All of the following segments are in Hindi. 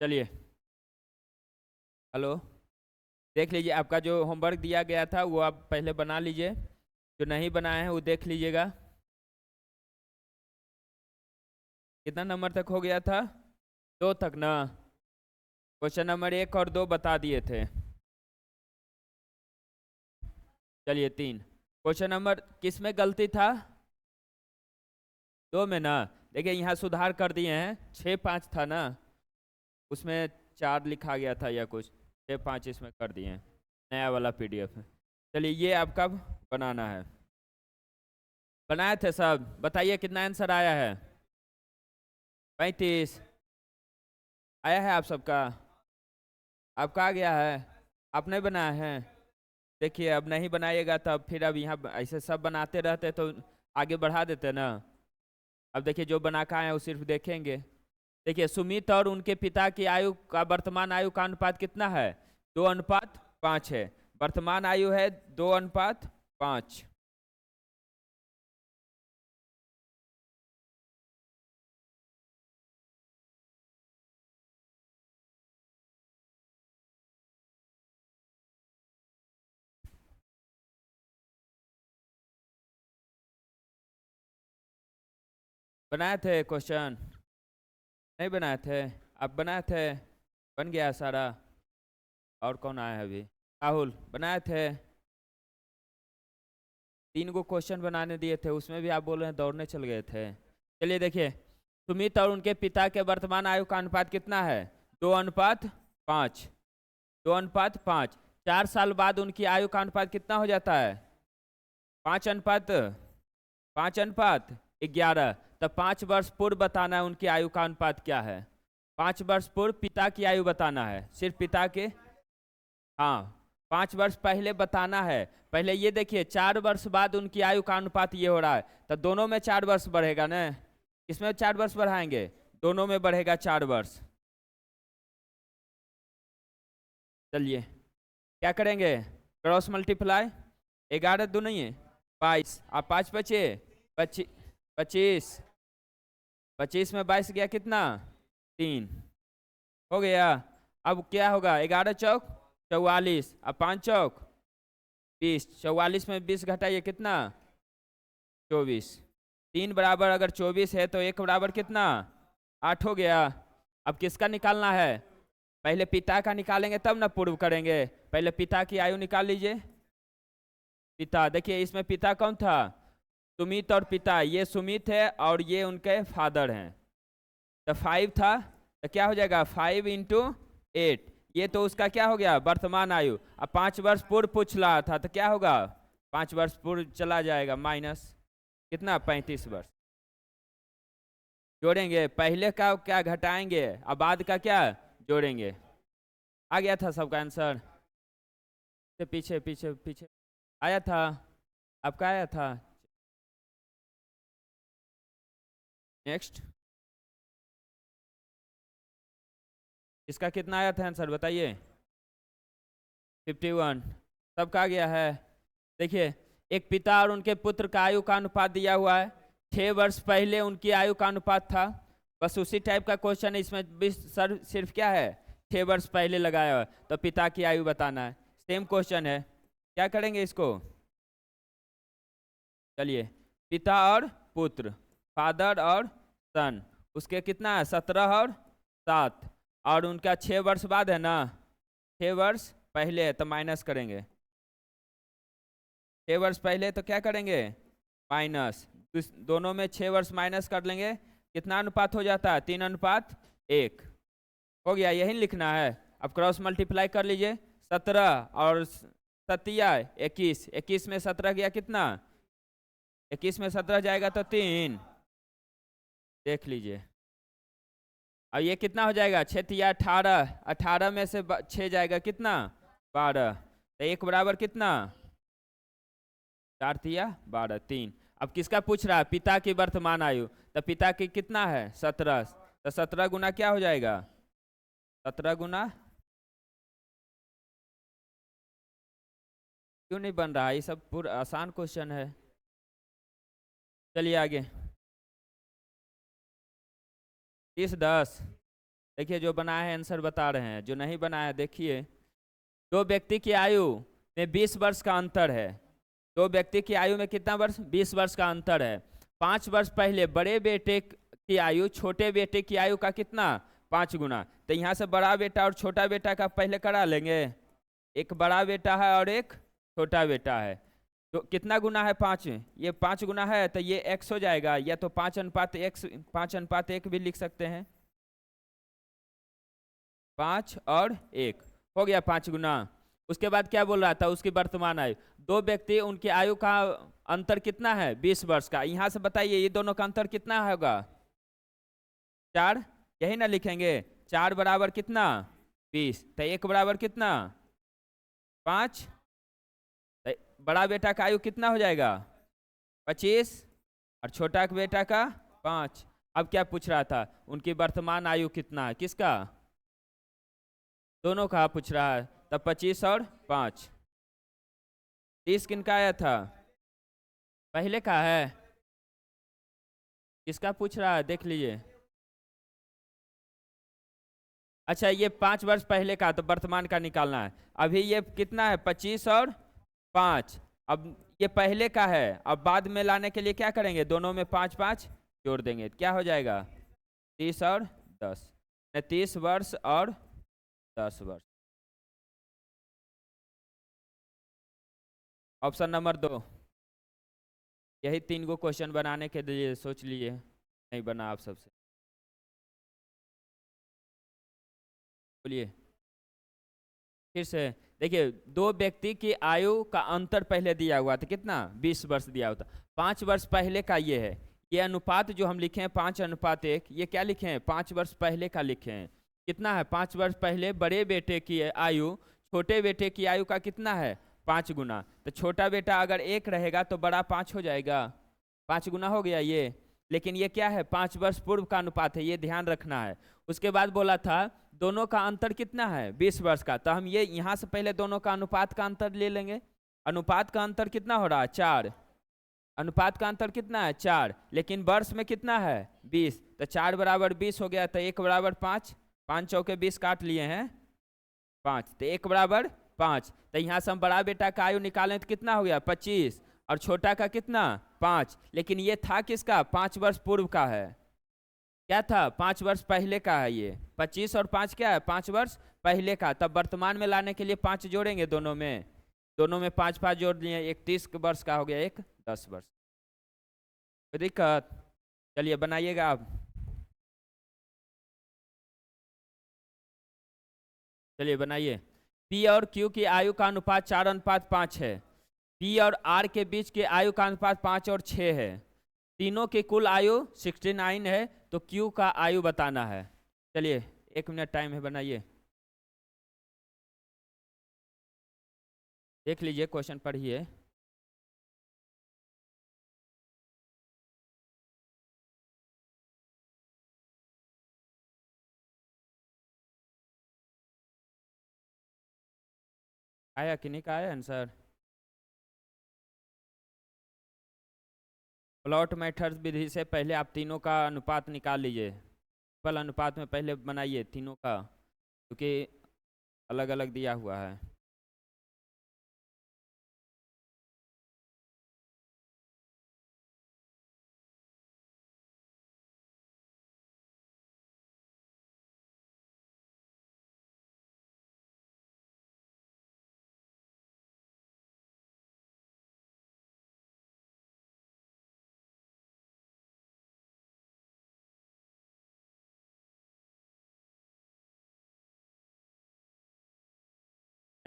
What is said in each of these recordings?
चलिए, हेलो, देख लीजिए आपका जो होमवर्क दिया गया था वो आप पहले बना लीजिए। जो नहीं बनाए हैं वो देख लीजिएगा। कितना नंबर तक हो गया था? 2 तक ना। क्वेश्चन नंबर 1 और 2 बता दिए थे। चलिए 3। क्वेश्चन नंबर किस में गलती था? 2 में ना। देखिए यहाँ सुधार कर दिए हैं, 6-5 था ना, उसमें 4 लिखा गया था या कुछ, 6-5 इसमें कर दिए हैं। नया वाला पीडीएफ है। चलिए ये आपका बनाना है। बनाए थे सब? बताइए कितना आंसर आया है? 35 आया है आप सबका? आपका आ गया है? आप नहीं बनाए हैं? देखिए अब नहीं बनाइएगा तब फिर अब यहाँ ऐसे सब बनाते रहते तो आगे बढ़ा देते ना। अब देखिए जो बना के आए हैं वो सिर्फ देखेंगे। देखिए सुमित और उनके पिता की आयु का वर्तमान आयु का अनुपात कितना है? 2:5 है। वर्तमान आयु है 2:5। बनाए थे क्वेश्चन? नहीं बनाए थे? आप बनाए थे? बन गया सारा? और कौन आया है अभी? राहुल बनाए थे? 3 गो क्वेश्चन बनाने दिए थे, उसमें भी आप बोल रहे हैं दौड़ने चल गए थे। चलिए देखिए, सुमित और उनके पिता के वर्तमान आयु का अनुपात कितना है? 2:5। 2:5। 4 साल बाद उनकी आयु का अनुपात कितना हो जाता है? 5:5। तब 5 वर्ष पूर्व बताना है उनकी आयु का अनुपात क्या है। 5 वर्ष पूर्व पिता की आयु बताना है, सिर्फ पिता के। हाँ, 5 वर्ष पहले बताना है। पहले ये देखिए 4 वर्ष बाद उनकी आयु का अनुपात ये हो रहा है, तो दोनों में 4 वर्ष बढ़ेगा ना। इसमें 4 वर्ष बढ़ाएंगे, दोनों में बढ़ेगा 4 वर्ष। चलिए क्या करेंगे? Cross multiply. 11 दो नहीं है 22, आप 5 बचे 25। 25 में 22 गया कितना? 3 हो गया। अब क्या होगा? 11 चौक 44, अब 5 चौक 20। 44 में 20 घटाइए कितना? 24। 3 बराबर अगर 24 है तो 1 बराबर कितना? 8 हो गया। अब किसका निकालना है? पहले पिता का निकालेंगे तब ना पूर्व करेंगे। पहले पिता की आयु निकाल लीजिए। पिता, देखिए इसमें पिता कौन था? सुमित और पिता, ये सुमित है और ये उनके फादर हैं। तो 5 था, तो क्या हो जाएगा? 5 × 8। ये तो उसका क्या हो गया? वर्तमान आयु। अब 5 वर्ष पूर्व पूछ रहा था तो क्या होगा? 5 वर्ष पूर्व चला जाएगा, माइनस कितना? 35 वर्ष। जोड़ेंगे, पहले का क्या घटाएंगे, अब बाद का क्या जोड़ेंगे। आ गया था सबका आंसर? पीछे पीछे पीछे आया था? आपका आया था? नेक्स्ट, इसका कितना आया था आंसर बताइए? 51। सबका आ गया है? देखिए एक पिता और उनके पुत्र का आयु का अनुपात दिया हुआ है। 6 वर्ष पहले उनकी आयु का अनुपात था। बस उसी टाइप का क्वेश्चन है इसमें भी, सर सिर्फ क्या है? 6 वर्ष पहले लगाया हुआ है, तो पिता की आयु बताना है। सेम क्वेश्चन है, क्या करेंगे इसको? चलिए, पिता और पुत्र, फादर और सन, उसके कितना है? 17 और 7। और उनका 6 वर्ष बाद है ना, 6 वर्ष पहले है तो माइनस करेंगे। 6 वर्ष पहले तो क्या करेंगे? माइनस। दोनों में 6 वर्ष माइनस कर लेंगे, कितना अनुपात हो जाता है? 3:1 हो गया। यही लिखना है। अब क्रॉस मल्टीप्लाई कर लीजिए। 17 और 7 21। 21 में 17 गया कितना? 21 में 17 जाएगा तो 3। देख लीजिए। अब ये कितना हो जाएगा? 6×18। 18 में से 6 जाएगा कितना? 12। तो 1 बराबर कितना? 4×3 3। अब किसका पूछ रहा है? पिता की वर्तमान आयु। तो पिता की कितना है? 17। तो 17 गुना क्या हो जाएगा? 17 गुना, क्यों नहीं बन रहा? ये सब पूरा आसान क्वेश्चन है। चलिए आगे। 30 10 देखिए जो बनाया है आंसर बता रहे हैं, जो नहीं बनाया देखिए। दो व्यक्ति की आयु में 20 वर्ष का अंतर है। दो व्यक्ति की आयु में कितना वर्ष? 20 वर्ष का अंतर है। 5 वर्ष पहले बड़े बेटे की आयु छोटे बेटे की आयु का कितना? 5 गुना। तो यहाँ से बड़ा बेटा और छोटा बेटा का पहले करा लेंगे। एक बड़ा बेटा है और एक छोटा बेटा है, तो कितना गुना है? 5। ये 5 गुना है तो ये x हो जाएगा, या तो 5:x 5:1 भी लिख सकते हैं। 5 और 1 हो गया 5 गुना। उसके बाद क्या बोल रहा था? उसकी वर्तमान आयु। दो व्यक्ति, उनकी आयु का अंतर कितना है? 20 वर्ष का। यहाँ से बताइए ये दोनों का अंतर कितना होगा? 4, यही ना लिखेंगे। 4 बराबर कितना? 20। तो 1 बराबर कितना? 5। तो बड़ा बेटा का आयु कितना हो जाएगा? 25, और छोटा बेटा का 5। अब क्या पूछ रहा था? उनकी वर्तमान आयु कितना है? किसका? दोनों का पूछ रहा है। तब 25 और 5, 30 किनका आया था? पहले का है। किसका पूछ रहा है? देख लीजिए। अच्छा, ये 5 वर्ष पहले का, तो वर्तमान का निकालना है। अभी ये कितना है? 25 और 5। अब ये पहले का है, अब बाद में लाने के लिए क्या करेंगे? दोनों में 5 5 जोड़ देंगे, क्या हो जाएगा? 30 और 10, 30 वर्ष और 10 वर्ष। Option number 2। यही 3 गो क्वेश्चन बनाने के लिए सोच लिए, नहीं बना आप सबसे। बोलिए फिर से। देखिए, दो व्यक्ति की आयु का अंतर पहले दिया हुआ था, कितना? 20 वर्ष दिया हुआ था। 5 वर्ष पहले का ये है। ये अनुपात जो हम लिखे हैं 5:1, ये क्या लिखे हैं? 5 वर्ष पहले का लिखे हैं। कितना है? 5 वर्ष पहले बड़े बेटे की आयु छोटे बेटे की आयु का कितना है? 5 गुना। तो छोटा बेटा अगर 1 रहेगा तो बड़ा 5 हो जाएगा। 5 गुना हो गया ये। लेकिन ये क्या है? 5 वर्ष पूर्व का अनुपात है, ये ध्यान रखना है। उसके बाद बोला था दोनों का अंतर कितना है? 20 वर्ष का। तो हम ये यहाँ से पहले दोनों का अनुपात का अंतर ले लेंगे। अनुपात का अंतर कितना हो रहा है? 4। अनुपात का अंतर कितना है? 4। लेकिन वर्ष में कितना है? 20। तो 4 बराबर 20 हो गया। तो 1 बराबर 5, 5 चौके 20 काट लिए हैं 5, तो 1 बराबर 5। तो यहाँ से हम बड़ा बेटा का आयु निकालें तो कितना हो गया? 25, और छोटा का कितना? 5। लेकिन ये था किसका? 5 वर्ष पूर्व का है। क्या था? 5 वर्ष पहले का है ये। 25 और 5 क्या है? 5 वर्ष पहले का। तब वर्तमान में लाने के लिए 5 जोड़ेंगे दोनों में। दोनों में 5 5 जोड़ लिए, एक 30 वर्ष का हो गया, एक 10 वर्ष। कोई दिक्कत? चलिए बनाइएगा आप। चलिए बनाइए। P और Q की आयु का अनुपात 4:5 है। P और R के बीच की आयु का अनुपात 5 और 6 है। तीनों की कुल आयु 69 है, तो Q का आयु बताना है। चलिए 1 मिनट टाइम है, बनाइए। देख लीजिए, क्वेश्चन पढ़िए। आया कि नहीं? का आया आंसर? प्लॉट मेथड विधि से पहले आप तीनों का अनुपात निकाल लीजिए। पल अनुपात में पहले बनाइए तीनों का, क्योंकि अलग अलग दिया हुआ है।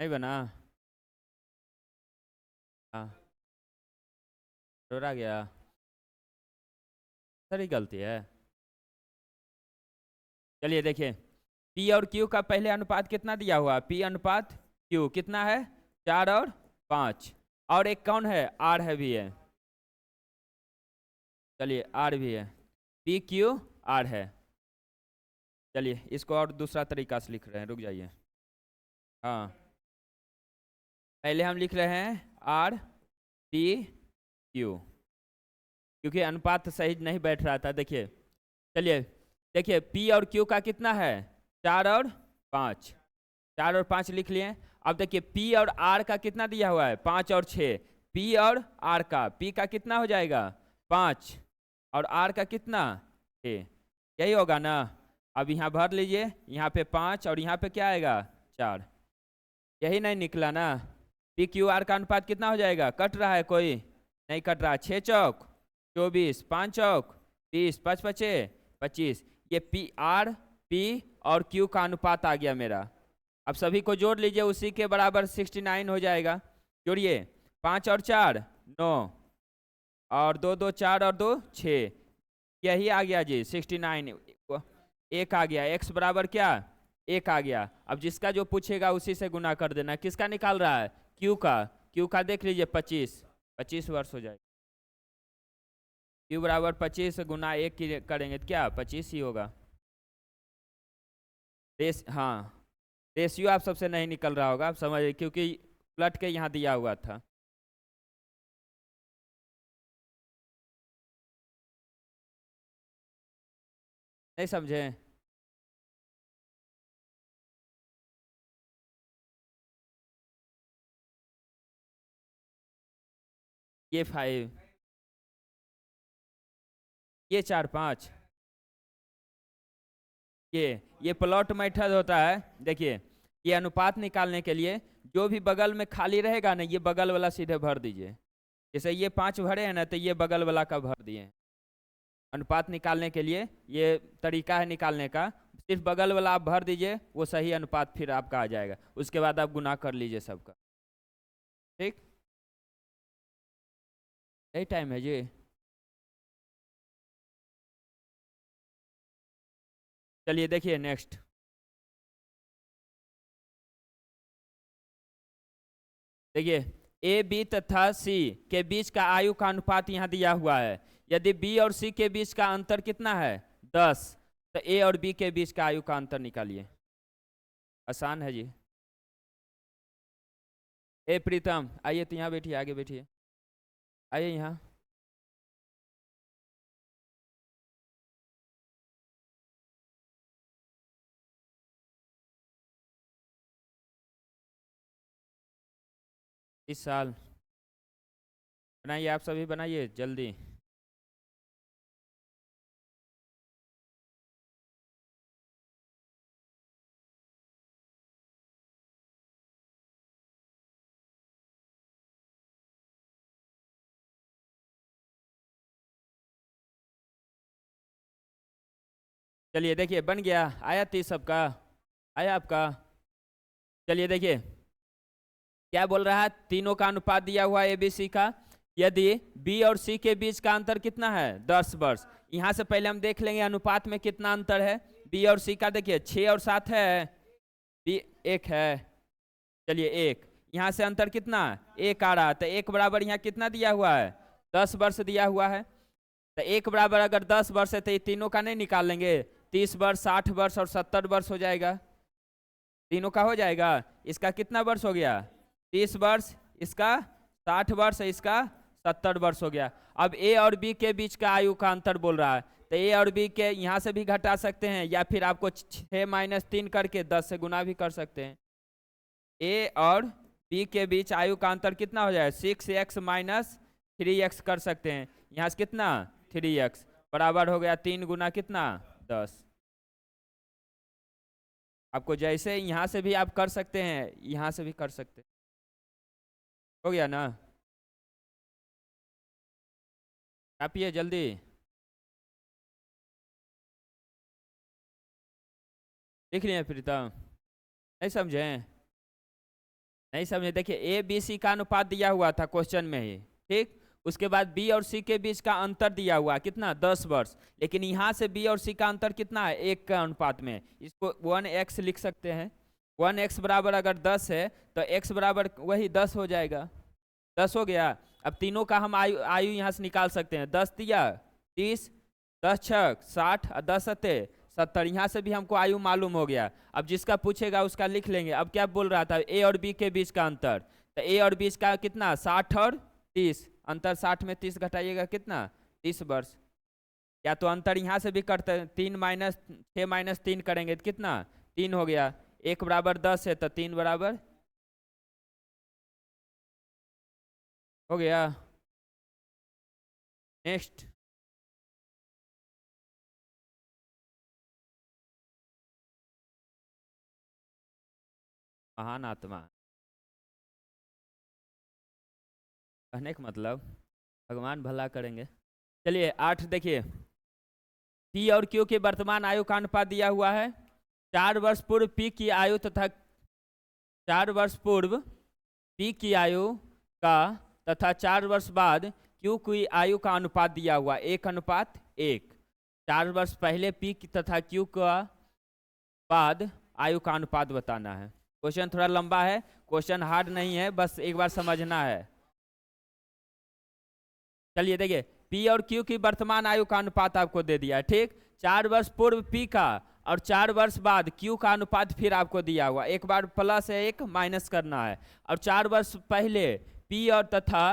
नहीं बना? हाँ, डोरा गया। सही गलती है। चलिए देखिए, P और Q का पहले अनुपात कितना दिया हुआ? P अनुपात Q कितना है? 4 और 5। और एक कौन है? R है भी है। चलिए R भी है, P Q R है। चलिए इसको और दूसरा तरीका से लिख रहे हैं, रुक जाइए। हाँ, पहले हम लिख रहे हैं R P Q, क्योंकि अनुपात सही नहीं बैठ रहा था। देखिए, चलिए देखिए, P और Q का कितना है? 4 और 5, 4 और 5 लिख लिए। अब देखिए P और R का कितना दिया हुआ है, 5 और 6। P और R का, P का कितना हो जाएगा 5 और R का कितना 6, यही होगा ना। अब यहाँ भर लीजिए, यहाँ पे 5 और यहाँ पे क्या आएगा 4, यही नहीं निकला ना। P Q R का अनुपात कितना हो जाएगा, कट रहा है कोई, नहीं कट रहा। 6 चौक 24, 5 चौक 30, 5 पचे 25। ये P R P और Q का अनुपात आ गया मेरा। अब सभी को जोड़ लीजिए, उसी के बराबर 69 हो जाएगा। जोड़िए, 5 और 4 9 और 2 2 4 और 2 6, यही आ गया जी 69। एक आ गया, x बराबर क्या 1 आ गया। अब जिसका जो पूछेगा उसी से गुना कर देना। किसका निकाल रहा है, Q का। Q का देख लीजिए 25 वर्ष हो जाएगा। Q बराबर 25 गुना 1 की करेंगे तो क्या 25 ही होगा। हाँ, रेशियो आप सबसे नहीं निकल रहा होगा, आप समझ, क्योंकि उलट के यहाँ दिया हुआ था। नहीं समझे, ये 5, ये 4 5, ये प्लॉट मेथड होता है। देखिए, ये अनुपात निकालने के लिए जो भी बगल में खाली रहेगा ना, ये बगल वाला सीधे भर दीजिए। जैसे ये 5 भरे हैं ना, तो ये बगल वाला का भर दिए। अनुपात निकालने के लिए ये तरीका है निकालने का, सिर्फ बगल वाला आप भर दीजिए, वो सही अनुपात फिर आपका आ जाएगा। उसके बाद आप गुना कर लीजिए सबका। ठीक, यही टाइम है जी। चलिए देखिए नेक्स्ट। देखिए, ए बी तथा सी के बीच का आयु का अनुपात यहाँ दिया हुआ है। यदि बी और सी के बीच का अंतर कितना है 10, तो ए और बी के बीच का आयु का अंतर निकालिए। आसान है जी। ए प्रीतम आइए, तो यहाँ बैठिए, आगे बैठिए, आइए यहाँ। इस साल बनाइए, आप सभी बनाइए जल्दी। चलिए देखिए, बन गया, आया 30 सबका, आया आपका। चलिए देखिए क्या बोल रहा है, तीनों का अनुपात दिया हुआ है एबीसी का। यदि बी और सी के बीच का अंतर कितना है 10 वर्ष। यहाँ से पहले हम देख लेंगे अनुपात में कितना अंतर है। बी और सी का देखिए 6 और 7 है, बी 1 है। चलिए 1, यहाँ से अंतर कितना 1 आ रहा है, तो 1 बराबर यहाँ कितना दिया हुआ है 10 वर्ष दिया हुआ है। तो 1 बराबर अगर 10 वर्ष है तो ये तीनों का नहीं निकाल लेंगे, 30 वर्ष 60 वर्ष और 70 वर्ष हो जाएगा। तीनों का हो जाएगा। इसका कितना वर्ष हो गया 30 वर्ष, इसका 60 वर्ष, इसका 70 वर्ष हो गया। अब ए और बी के बीच का आयु का अंतर बोल रहा है, तो ए और बी के यहाँ से भी घटा सकते हैं, या फिर आपको 6 - 3 करके 10 से गुना भी कर सकते हैं। ए और बी के बीच आयु का अंतर कितना हो जाए 6x - 3x कर सकते हैं। यहाँ से कितना 3x बराबर हो गया 3 गुना कितना 10। आपको जैसे यहाँ से भी आप कर सकते हैं, यहाँ से भी कर सकते हैं। हो गया ना, छापिए जल्दी। लिख लिए प्रीतम, नहीं समझे, नहीं समझे। देखिए ए बी सी का अनुपात दिया हुआ था क्वेश्चन में ही, ठीक। उसके बाद बी और सी के बीच का अंतर दिया हुआ कितना 10 वर्ष, लेकिन यहाँ से बी और सी का अंतर कितना है 1 का अनुपात में, इसको 1x लिख सकते हैं। 1x बराबर अगर 10 है तो x बराबर वही 10 हो जाएगा, 10 हो गया। अब तीनों का हम आयु यहाँ से निकाल सकते हैं। 10 दिया 30, 10 छक 60 और 10 सत्ते 70, यहाँ से भी हमको आयु मालूम हो गया। अब जिसका पूछेगा उसका लिख लेंगे। अब क्या बोल रहा था ए और बी के बीच का अंतर, तो ए और बी का कितना 60 और 30, अंतर 60 में 30 घटाइएगा कितना 30 वर्ष। या तो अंतर यहाँ से भी करते हैं, 3 - 6 - 3 करेंगे तो कितना 3 हो गया, 1 बराबर 10 है तो 3 बराबर हो गया। नेक्स्ट, महान आत्मा, कहने का मतलब भगवान भला करेंगे। चलिए 8 देखिए, पी और क्यू की वर्तमान आयु का अनुपात दिया हुआ है। 4 वर्ष पूर्व पी की आयु तथा 4 वर्ष पूर्व पी की आयु का तथा 4 वर्ष बाद क्यू की आयु का अनुपात दिया हुआ 1:1। 4 वर्ष पहले पी तथा क्यू का बाद आयु का अनुपात बताना है। क्वेश्चन थोड़ा लंबा है, क्वेश्चन हार्ड नहीं है, बस एक बार समझना है। चलिए देखिए, पी और क्यू की वर्तमान आयु का अनुपात आपको दे दिया है, ठीक। 4 वर्ष पूर्व पी का और 4 वर्ष बाद क्यू का अनुपात फिर आपको दिया हुआ, एक बार प्लस है एक माइनस करना है। और 4 वर्ष पहले पी और तथा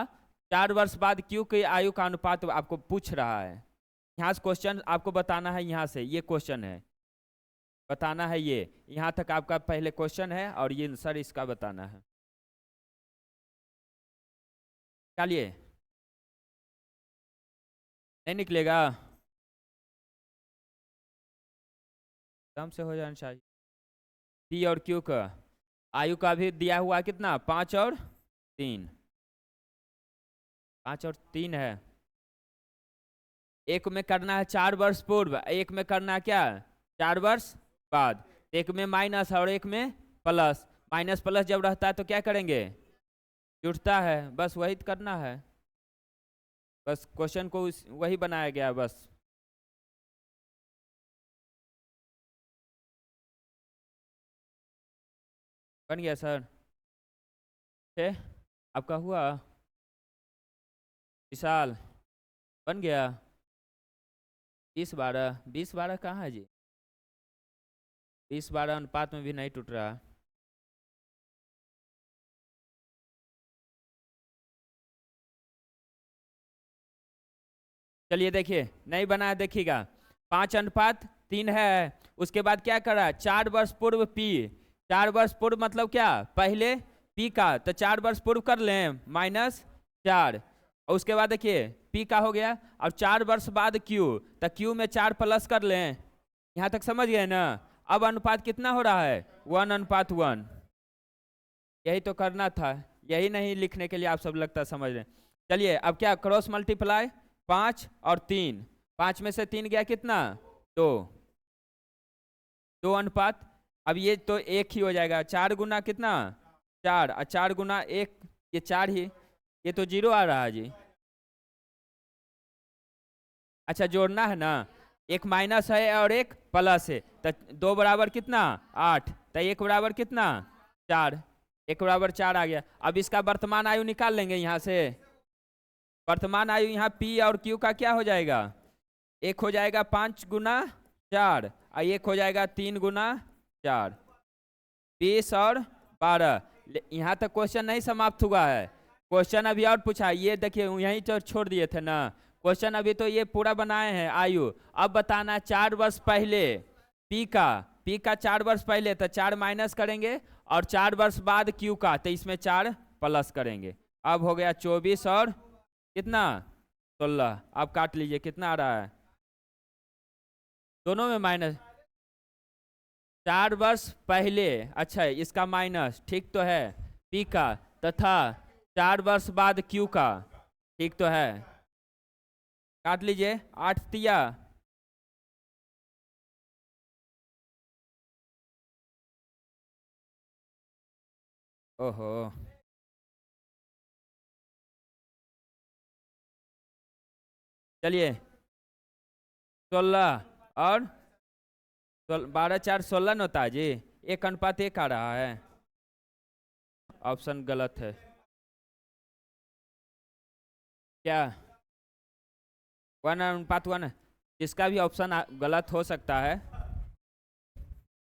4 वर्ष बाद क्यू की आयु का अनुपात आपको पूछ रहा है। यहाँ से क्वेश्चन आपको बताना है, यहाँ से ये क्वेश्चन है, बताना है ये, यहाँ तक आपका पहले क्वेश्चन है और ये आंसर इसका बताना है। चलिए, नहीं निकलेगा, कम से हो जाना चाहिए। पी और क्यू का आयु का भी दिया हुआ कितना, 5 और 3, 5 और 3 है। एक में करना है 4 वर्ष पूर्व, एक में करना है क्या 4 वर्ष बाद, एक में माइनस और एक में प्लस। माइनस प्लस जब रहता है तो क्या करेंगे, जुड़ता है, बस वही करना है, बस क्वेश्चन को वही बनाया गया बस। बन गया सर, आपका हुआ विशाल, बन गया। 20-12, 20-12 कहाँ है जी, 20-12 अनुपात में भी नहीं टूट रहा। चलिए देखिए, नहीं बनाया, देखिएगा 5:3 है। उसके बाद क्या करा, 4 वर्ष पूर्व पी, 4 वर्ष पूर्व मतलब क्या, पहले पी का, तो 4 वर्ष पूर्व कर लें -4, और उसके बाद देखिए पी का हो गया, और 4 वर्ष बाद क्यू, तो क्यू में 4 प्लस कर लें। यहाँ तक समझ गए ना। अब अनुपात कितना हो रहा है, 1:1। यही तो करना था, यही नहीं लिखने के लिए आप सब लगता समझ रहे। चलिए अब क्या, क्रॉस मल्टीप्लाई 5 और 3, 5 में से 3 गया कितना, 2 अनुपात। अब ये तो 1 ही हो जाएगा, 4 गुना कितना 4, और 4 गुना 1 ये 4 ही, ये तो 0 आ रहा है जी। अच्छा जोड़ना है ना, एक माइनस है और एक प्लस है, तो 2 बराबर कितना 8, तो 1 बराबर कितना 4, 1 बराबर 4 आ गया। अब इसका वर्तमान आयु निकाल लेंगे यहाँ से। वर्तमान आयु यहाँ पी और क्यू का क्या हो जाएगा, एक हो जाएगा 5 गुना 4, और एक हो जाएगा 3 गुना 4, 20 और 12। यहाँ तक क्वेश्चन नहीं समाप्त हुआ है, क्वेश्चन अभी और पूछा, ये देखिए यहीं तो छोड़ दिए थे ना क्वेश्चन, अभी तो ये पूरा बनाए हैं आयु। अब बताना 4 वर्ष पहले पी का 4 वर्ष पहले, तो 4 माइनस करेंगे, और 4 वर्ष बाद क्यू का, तो इसमें 4 प्लस करेंगे। अब हो गया 24 और कितना 16। अब काट लीजिए कितना आ रहा है, दोनों में माइनस, 4 वर्ष पहले, अच्छा इसका माइनस, ठीक तो है, पी का, तथा 4 वर्ष बाद क्यू का, ठीक तो है, काट लीजिए 8 तिया, ओहो चलिए 16 और 12 4 16 होता है जी, 1:1 आ रहा है, ऑप्शन गलत है क्या, 1:1, इसका भी ऑप्शन गलत हो सकता है,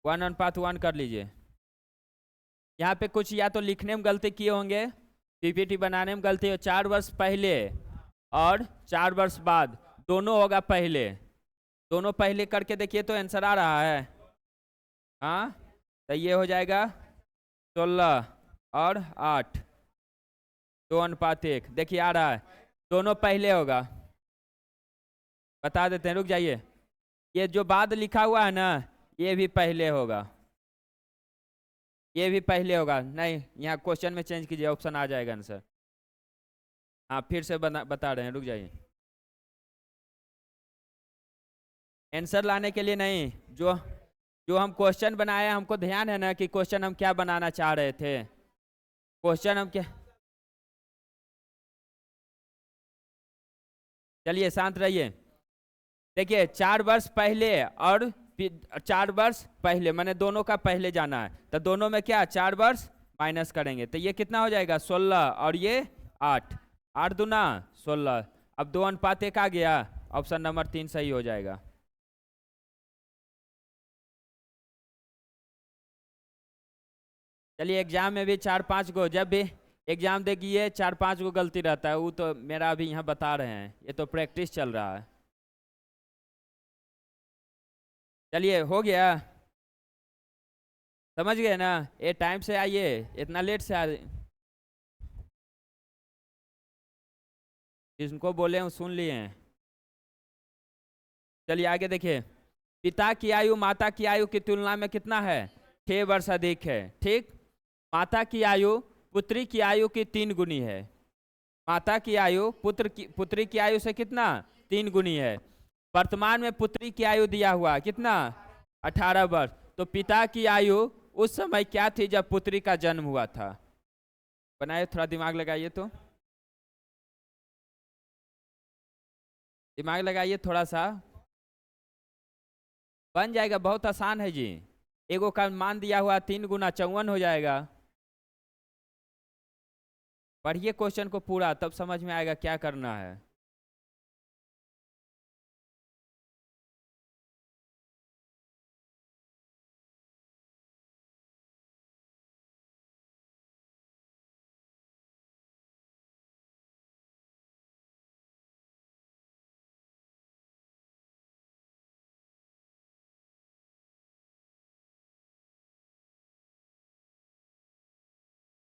1:1 कर लीजिए। यहाँ पे कुछ या तो लिखने में गलती किए होंगे, पीपीटी बनाने में गलती हो, 4 वर्ष पहले और 4 वर्ष बाद दोनों होगा पहले, दोनों पहले करके देखिए तो आंसर आ रहा है। हाँ तो ये हो जाएगा 16 और 8, 2:1। देखिए आ रहा है, दोनों पहले होगा। बता देते हैं, रुक जाइए। ये जो बाद लिखा हुआ है ना, ये भी पहले होगा, ये भी पहले होगा। नहीं, यहाँ क्वेश्चन में चेंज कीजिए, ऑप्शन आ जाएगा आंसर। हाँ फिर से बता रहे हैं, रुक जाइए। आंसर लाने के लिए नहीं, जो जो हम क्वेश्चन बनाए हैं, हमको ध्यान है ना कि क्वेश्चन हम क्या बनाना चाह रहे थे। क्वेश्चन हम क्या, चलिए शांत रहिए। देखिए 4 वर्ष पहले और 4 वर्ष पहले, मैंने दोनों का पहले जाना है, तो दोनों में क्या 4 वर्ष माइनस करेंगे, तो ये कितना हो जाएगा 16 और ये 8, 8 दूना 16। अब 2:1 आ गया, ऑप्शन नंबर 3 सही हो जाएगा। चलिए एग्जाम में भी 4-5 गो, जब भी एग्जाम देखिए 4-5 गो गलती रहता है, वो तो मेरा अभी यहाँ बता रहे हैं, ये तो प्रैक्टिस चल रहा है। चलिए हो गया, समझ गए ना। ये टाइम से आइए, इतना लेट से आ, जिनको बोले हैं सुन लिए हैं। चलिए आगे देखिए, पिता की आयु माता की आयु की तुलना में कितना है, 6 वर्ष अधिक है। ठीक, माता की आयु पुत्री की आयु की 3 गुनी है। माता की आयु पुत्री की आयु से कितना 3 गुनी है। वर्तमान में पुत्री की आयु दिया हुआ कितना 18 वर्ष। तो पिता की आयु उस समय क्या थी जब पुत्री का जन्म हुआ था। बनाइए, थोड़ा दिमाग लगाइए, तो दिमाग लगाइए थोड़ा सा, बन जाएगा, बहुत आसान है जी। एगो का मान दिया हुआ 3 गुना 54 हो जाएगा। पढ़िए क्वेश्चन को पूरा, तब समझ में आएगा क्या करना है।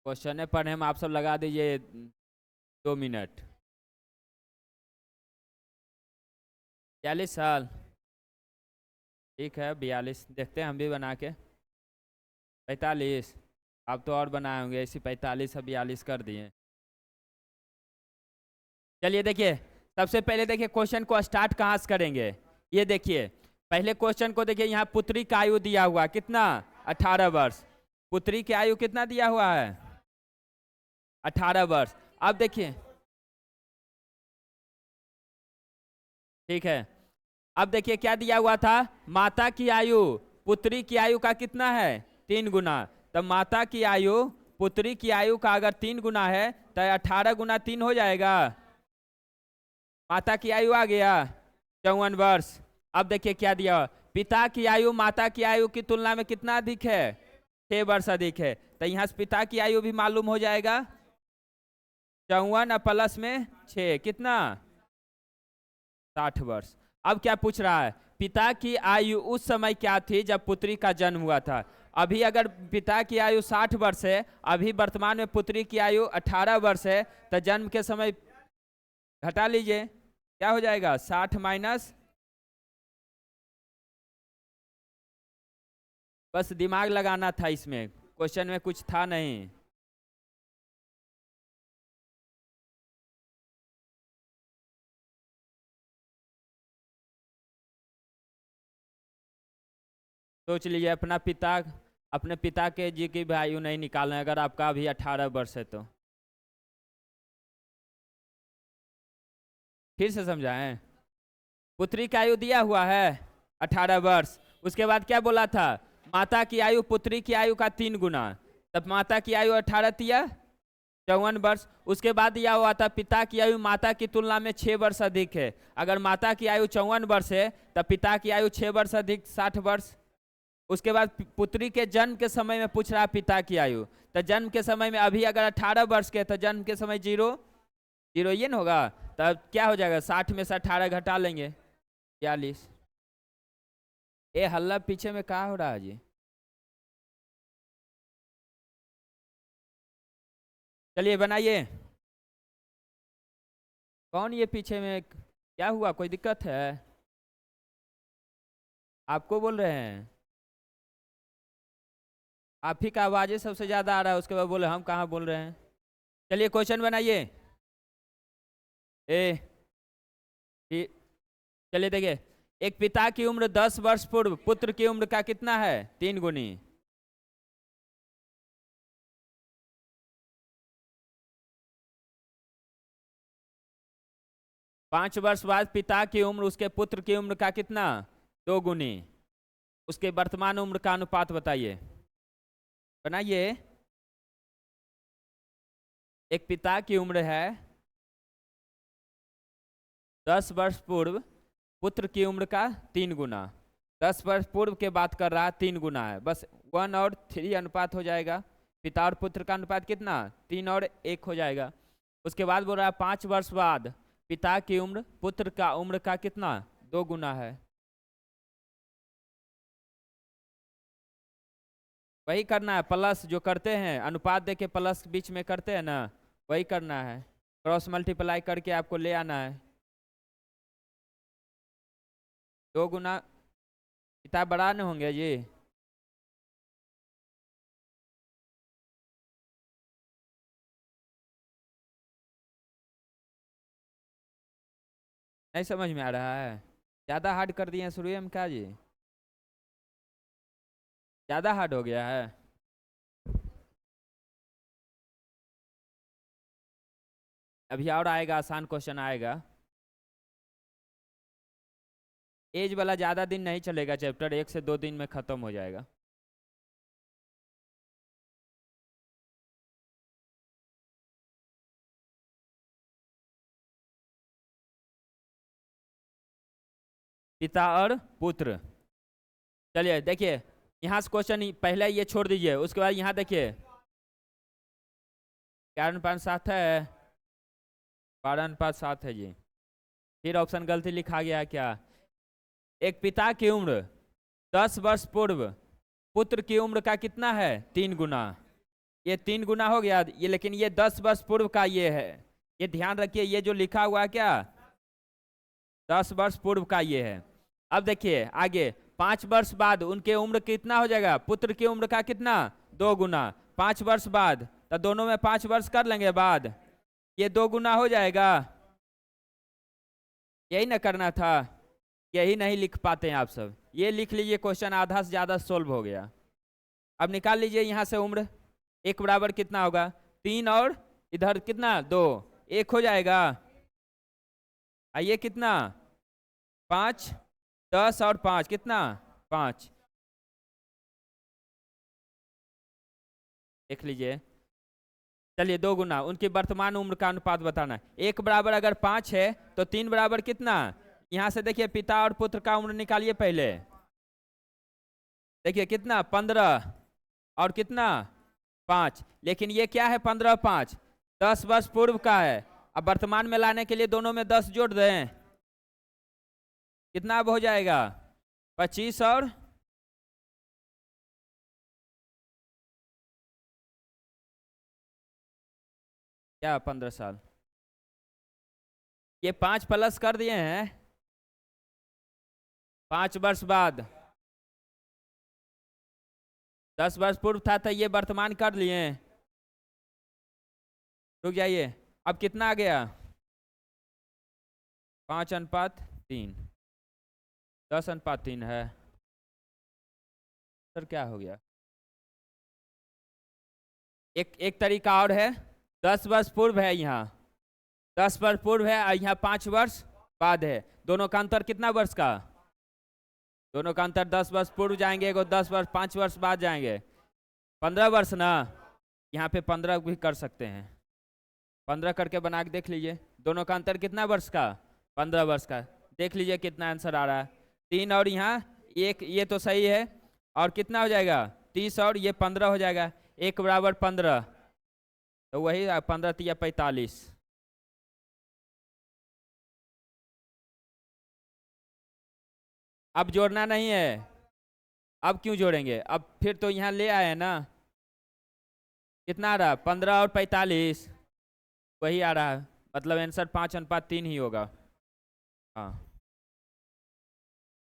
क्वेश्चन पढ़ने में आप सब लगा दीजिए 2 मिनट। 42 साल, ठीक है 42, देखते हैं हम भी बना के। 45, आप तो और बनाए होंगे, इसी 45 और 42 कर दिए। चलिए देखिए, सबसे पहले देखिए क्वेश्चन को स्टार्ट कहाँ से करेंगे। ये देखिए पहले क्वेश्चन को देखिए, यहाँ पुत्री का आयु दिया हुआ कितना 18 वर्ष। पुत्री की आयु कितना दिया हुआ है 18 वर्ष। अब देखिए, ठीक है, अब देखिए क्या दिया हुआ था, माता की आयु पुत्री की आयु का कितना है 3 गुना। तो माता की आयु पुत्री की आयु का अगर 3 गुना है तो 18 गुना 3 हो जाएगा। माता की आयु आ गया 54 वर्ष। अब देखिए क्या दिया, पिता की आयु माता की आयु की तुलना में कितना अधिक है 6 वर्ष अधिक है। तो यहाँ से पिता की आयु भी मालूम हो जाएगा, 54 प्लस में 6 कितना 60 वर्ष। अब क्या पूछ रहा है, पिता की आयु उस समय क्या थी जब पुत्री का जन्म हुआ था। अभी अगर पिता की आयु 60 वर्ष है, अभी वर्तमान में पुत्री की आयु 18 वर्ष है, तो जन्म के समय घटा लीजिए, क्या हो जाएगा 60 माइनस, बस दिमाग लगाना था, इसमें क्वेश्चन में कुछ था नहीं। सोच लीजिए, अपने पिता के जी की भी आयु नहीं निकालना, अगर आपका अभी 18 वर्ष है तो। फिर से समझाएं, पुत्री की आयु दिया हुआ है 18 वर्ष, उसके बाद क्या बोला था, माता की आयु पुत्री की आयु का 3 गुना। तब माता की आयु 18 तिया 54 वर्ष। उसके बाद दिया हुआ था पिता की आयु माता की तुलना में 6 वर्ष अधिक है। अगर माता की आयु 54 वर्ष है, तब पिता की आयु 6 वर्ष अधिक 60 वर्ष। उसके बाद पुत्री के जन्म के समय में पूछ रहा पिता की आयु, तो जन्म के समय में अभी अगर 18 वर्ष के, तो जन्म के समय 0 0 ये ना होगा, तब क्या हो जाएगा 60 में से 18 घटा लेंगे 42। ये हल्ला पीछे में क्या हो रहा है जी। चलिए बनाइए। कौन ये पीछे में, क्या हुआ, कोई दिक्कत है? आपको बोल रहे हैं। आप ही का आवाज़ सबसे ज़्यादा आ रहा है, उसके बाद बोले हम कहाँ बोल रहे हैं। चलिए क्वेश्चन बनाइए। ए ठीक। चलिए देखिए, एक पिता की उम्र 10 वर्ष पूर्व पुत्र की उम्र का कितना है 3 गुनी? 5 वर्ष बाद पिता की उम्र उसके पुत्र की उम्र का कितना 2 गुनी? उसके वर्तमान उम्र का अनुपात बताइए। बनाइए। एक पिता की उम्र है 10 वर्ष पूर्व पुत्र की उम्र का 3 गुना। 10 वर्ष पूर्व के बात कर रहा है, 3 गुना है, बस 1 और 3 अनुपात हो जाएगा। पिता और पुत्र का अनुपात कितना 3 और 1 हो जाएगा। उसके बाद बोल रहा है 5 वर्ष बाद पिता की उम्र पुत्र का उम्र का कितना 2 गुना है। वही करना है, प्लस जो करते हैं अनुपात दे के प्लस बीच में करते हैं ना, वही करना है। क्रॉस मल्टीप्लाई करके आपको ले आना है। 2 गुना। किताब बड़ा न होंगे जी। नहीं समझ में आ रहा है? ज़्यादा हार्ड कर दिए हैं शुरू में क्या जी? ज़्यादा हार्ड हो गया है। अभी और आएगा, आसान क्वेश्चन आएगा। एज वाला ज़्यादा दिन नहीं चलेगा, चैप्टर 1 से 2 दिन में ख़त्म हो जाएगा। पिता और पुत्र। चलिए देखिए, यहाँ से क्वेश्चन पहले ये छोड़ दीजिए, उसके बाद यहाँ देखिए 11/7 है, 12/7 है जी। फिर ऑप्शन गलती लिखा गया है क्या? एक पिता की उम्र 10 वर्ष पूर्व पुत्र की उम्र का कितना है 3 गुना। ये 3 गुना हो गया ये, लेकिन ये 10 वर्ष पूर्व का ये है। ये ध्यान रखिए, ये जो लिखा हुआ है क्या 10 वर्ष पूर्व का ये है। अब देखिए आगे 5 वर्ष बाद उनके उम्र कितना हो जाएगा, पुत्र की उम्र का कितना 2 गुना। 5 वर्ष बाद तो दोनों में 5 वर्ष कर लेंगे बाद, ये 2 गुना हो जाएगा। यही ना करना था, यही नहीं लिख पाते हैं आप सब। ये लिख लीजिए, क्वेश्चन आधा से ज्यादा सोल्व हो गया। अब निकाल लीजिए यहाँ से उम्र। एक बराबर कितना होगा 3 और इधर कितना 2, 1 हो जाएगा। ये कितना 5, 10 और 5 कितना 5। देख लीजिए। चलिए 2 गुना उनकी वर्तमान उम्र का अनुपात बताना है। 1 बराबर अगर 5 है तो 3 बराबर कितना, यहाँ से देखिए पिता और पुत्र का उम्र निकालिए पहले। देखिए कितना 15 और कितना 5, लेकिन ये क्या है 15 5 10 वर्ष पूर्व का है। अब वर्तमान में लाने के लिए दोनों में 10 जोड़ दें, कितना अब हो जाएगा 25 और क्या 15 साल। ये 5 प्लस कर दिए हैं 5 वर्ष बाद। 10 वर्ष पूर्व था तो ये वर्तमान कर लिए। रुक जाइए, अब कितना आ गया 5/3, 10/3 है। सर क्या हो गया? एक तरीका और है, 10 वर्ष पूर्व है यहाँ, 10 वर्ष पूर्व है और यहाँ 5 वर्ष बाद है। दोनों का अंतर कितना वर्ष का, दोनों का अंतर 10 वर्ष पूर्व जाएंगे, एगो 10 वर्ष 5 वर्ष बाद जाएंगे, 15 वर्ष ना। यहाँ पे 15 भी कर सकते हैं, 15 करके बना के देख लीजिए। दोनों का अंतर कितना वर्ष का 15 वर्ष का। देख लीजिए कितना आंसर आ रहा है। 3 और यहाँ 1, ये तो सही है। और कितना हो जाएगा 30 और ये 15 हो जाएगा। 1 बराबर 15, तो वही 15 तिया 45। अब जोड़ना नहीं है। अब क्यों जोड़ेंगे, अब फिर तो यहाँ ले आए ना। कितना आ रहा है? 15 और 45 वही आ रहा है, मतलब आंसर 5:3 ही होगा। हाँ,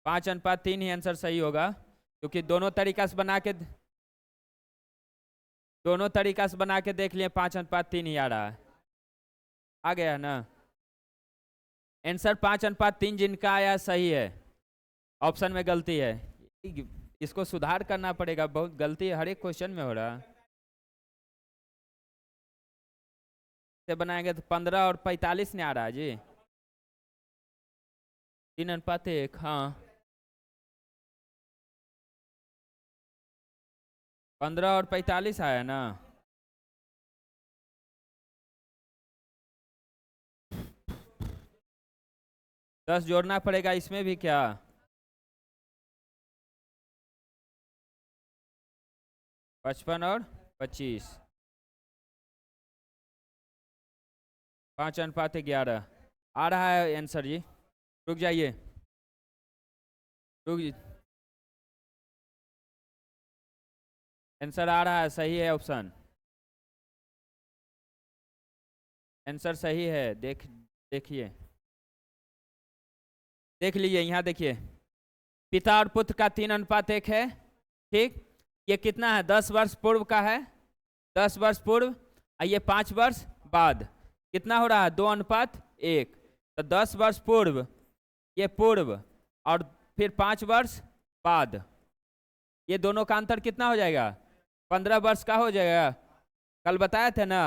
5:3 ही आंसर सही होगा, क्योंकि दोनों तरीका से बना के देख लिए, 5:3 ही आ रहा है। आ गया है ना आंसर? 5:3 जिनका आया सही है, ऑप्शन में गलती है। इसको सुधार करना पड़ेगा, बहुत गलती हर एक क्वेश्चन में हो रहा है। से बनाएंगे तो 15 और 45 नहीं आ रहा है जी। 3:1, हाँ 15 और 45 आया ना। दस जोड़ना पड़ेगा इसमें भी क्या? 55 और 25, 5:11 आ रहा है आंसर जी। रुक जाइए, रुक, आंसर आ रहा है, सही है ऑप्शन, आंसर सही है। देखिए, देख लीजिए यहाँ देखिए, पिता और पुत्र का 3:1 है, ठीक। ये कितना है? 10 वर्ष पूर्व का है, 10 वर्ष पूर्व, और ये 5 वर्ष बाद। कितना हो रहा है? 2:1। तो 10 वर्ष पूर्व, ये पूर्व, और फिर 5 वर्ष बाद, ये दोनों का अंतर कितना हो जाएगा? 15 वर्ष का हो जाएगा। कल बताया थे ना,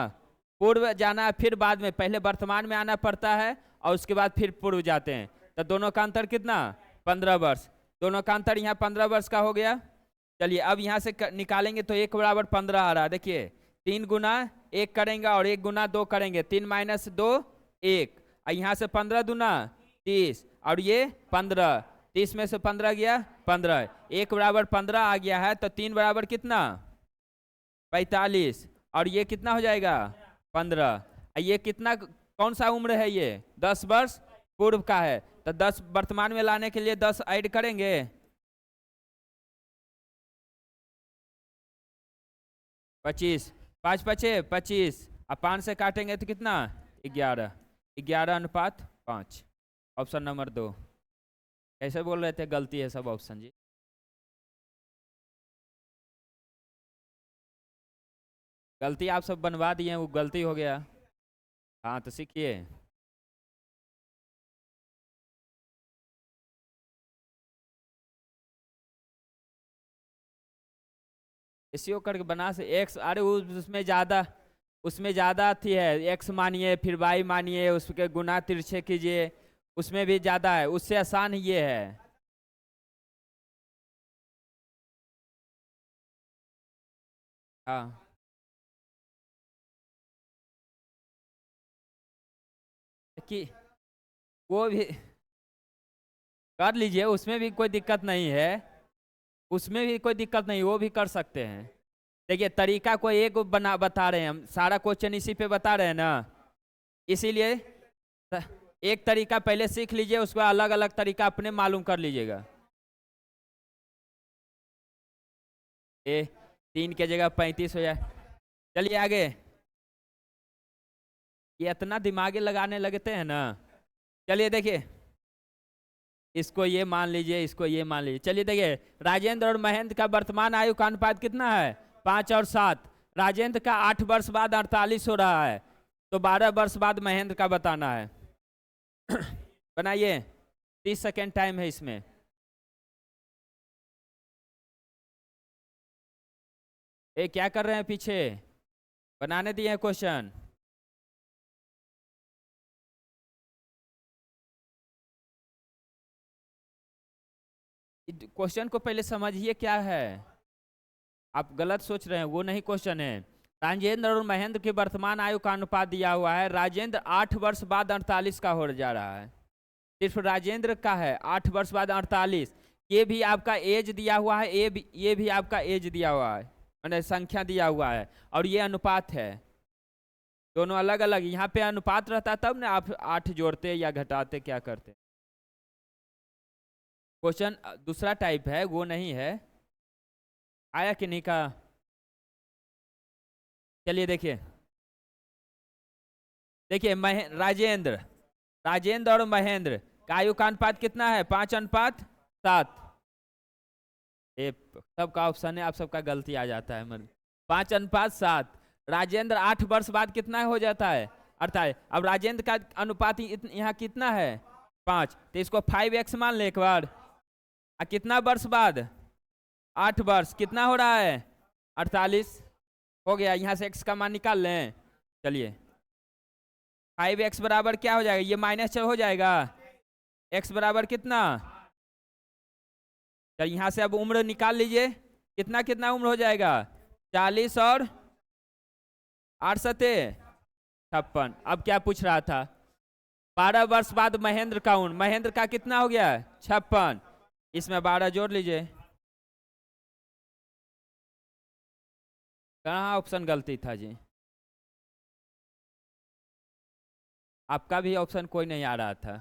पूर्व जाना है फिर बाद में, पहले वर्तमान में आना पड़ता है और उसके बाद फिर पूर्व जाते हैं। तो दोनों का अंतर कितना? 15 वर्ष। दोनों का अंतर यहाँ 15 वर्ष का हो गया। चलिए अब यहाँ से निकालेंगे तो 1 = 15 आ रहा है। देखिए 3 गुना 1 करेंगे और 1 गुना 2 करेंगे, 3 - 2 1, और यहाँ से 15 दूना 30, और ये 15, 30 में से 15 गया 15, 1 = 15 आ गया है। तो 3 बराबर कितना? 45, और ये कितना हो जाएगा? 15। ये कितना, कौन सा उम्र है? ये 10 वर्ष पूर्व का है। तो 10 वर्तमान में लाने के लिए 10 ऐड करेंगे, 25, 5 × 5 = 25, अब 5 से काटेंगे तो कितना? 11, 11:5। Option number 2। कैसे बोल रहे थे गलती है सब ऑप्शन जी? गलती आप सब बनवा दिए, वो गलती हो गया। हाँ तो सीखिए। एसईओ करके बना से एक्स, अरे उसमें ज़्यादा थी है, एक्स मानिए फिर वाई मानिए, उसके गुना तिरछे कीजिए, उसमें भी ज़्यादा है, उससे आसान ये है। हाँ कि वो भी कर लीजिए, उसमें भी कोई दिक्कत नहीं है, उसमें भी कोई दिक्कत नहीं, वो भी कर सकते हैं। देखिए तरीका कोई एक बता रहे हैं, हम सारा क्वेश्चन इसी पे बता रहे हैं ना, इसीलिए एक तरीका पहले सीख लीजिए, उसको अलग अलग तरीका अपने मालूम कर लीजिएगा। 3 के जगह 35 हो जाए। चलिए आगे, ये इतना दिमागी लगाने लगते हैं ना। चलिए देखिए, इसको ये मान लीजिए, इसको ये मान लीजिए। चलिए देखिए, राजेंद्र और महेंद्र का वर्तमान आयु का अनुपात कितना है? 5 और 7। राजेंद्र का 8 वर्ष बाद 48 हो रहा है, तो 12 वर्ष बाद महेंद्र का बताना है। बनाइए, 30 सेकेंड टाइम है इसमें। ए क्या कर रहे हैं पीछे? बनाने दिए हैं क्वेश्चन। क्वेश्चन को पहले समझिए क्या है, आप गलत सोच रहे हैं, वो नहीं क्वेश्चन है। राजेंद्र और महेंद्र की वर्तमान आयु का अनुपात दिया हुआ है, राजेंद्र 8 वर्ष बाद 48 का हो जा रहा है, सिर्फ राजेंद्र का है 8 वर्ष बाद 48। ये भी आपका एज दिया हुआ है, ये भी आपका एज दिया हुआ है, मैंने संख्या दिया हुआ है, और ये अनुपात है, दोनों अलग अलग। यहाँ पे अनुपात रहता तब ना आप 8 जोड़ते या घटाते, क्या करते। क्वेश्चन दूसरा टाइप है, वो नहीं है। आया कि नहीं का? चलिए देखिए, देखिए राजेंद्र, राजेंद्र और महेंद्र का आयु का अनुपात कितना है? 5:7। ये सबका ऑप्शन है, आप सबका गलती आ जाता है। 5:7। राजेंद्र 8 वर्ष बाद कितना हो जाता है? अर्थात अब राजेंद्र का अनुपात यहाँ कितना है? 5, तो इसको 5x मान ले एक बार। कितना वर्ष बाद? 8 वर्ष। कितना हो रहा है? 48 हो गया। यहाँ से x का मान निकाल लें। चलिए 5x बराबर क्या हो जाएगा? ये माइनस हो जाएगा। x बराबर कितना? चल यहाँ से अब उम्र निकाल लीजिए। कितना कितना उम्र हो जाएगा? 40 और 8 सते 56। अब क्या पूछ रहा था? 12 वर्ष बाद महेंद्र का उम्र। महेंद्र का कितना हो गया? 56। इसमें 12 जोड़ लीजिए। कहाँ ऑप्शन गलती था जी? आपका भी ऑप्शन कोई नहीं आ रहा था।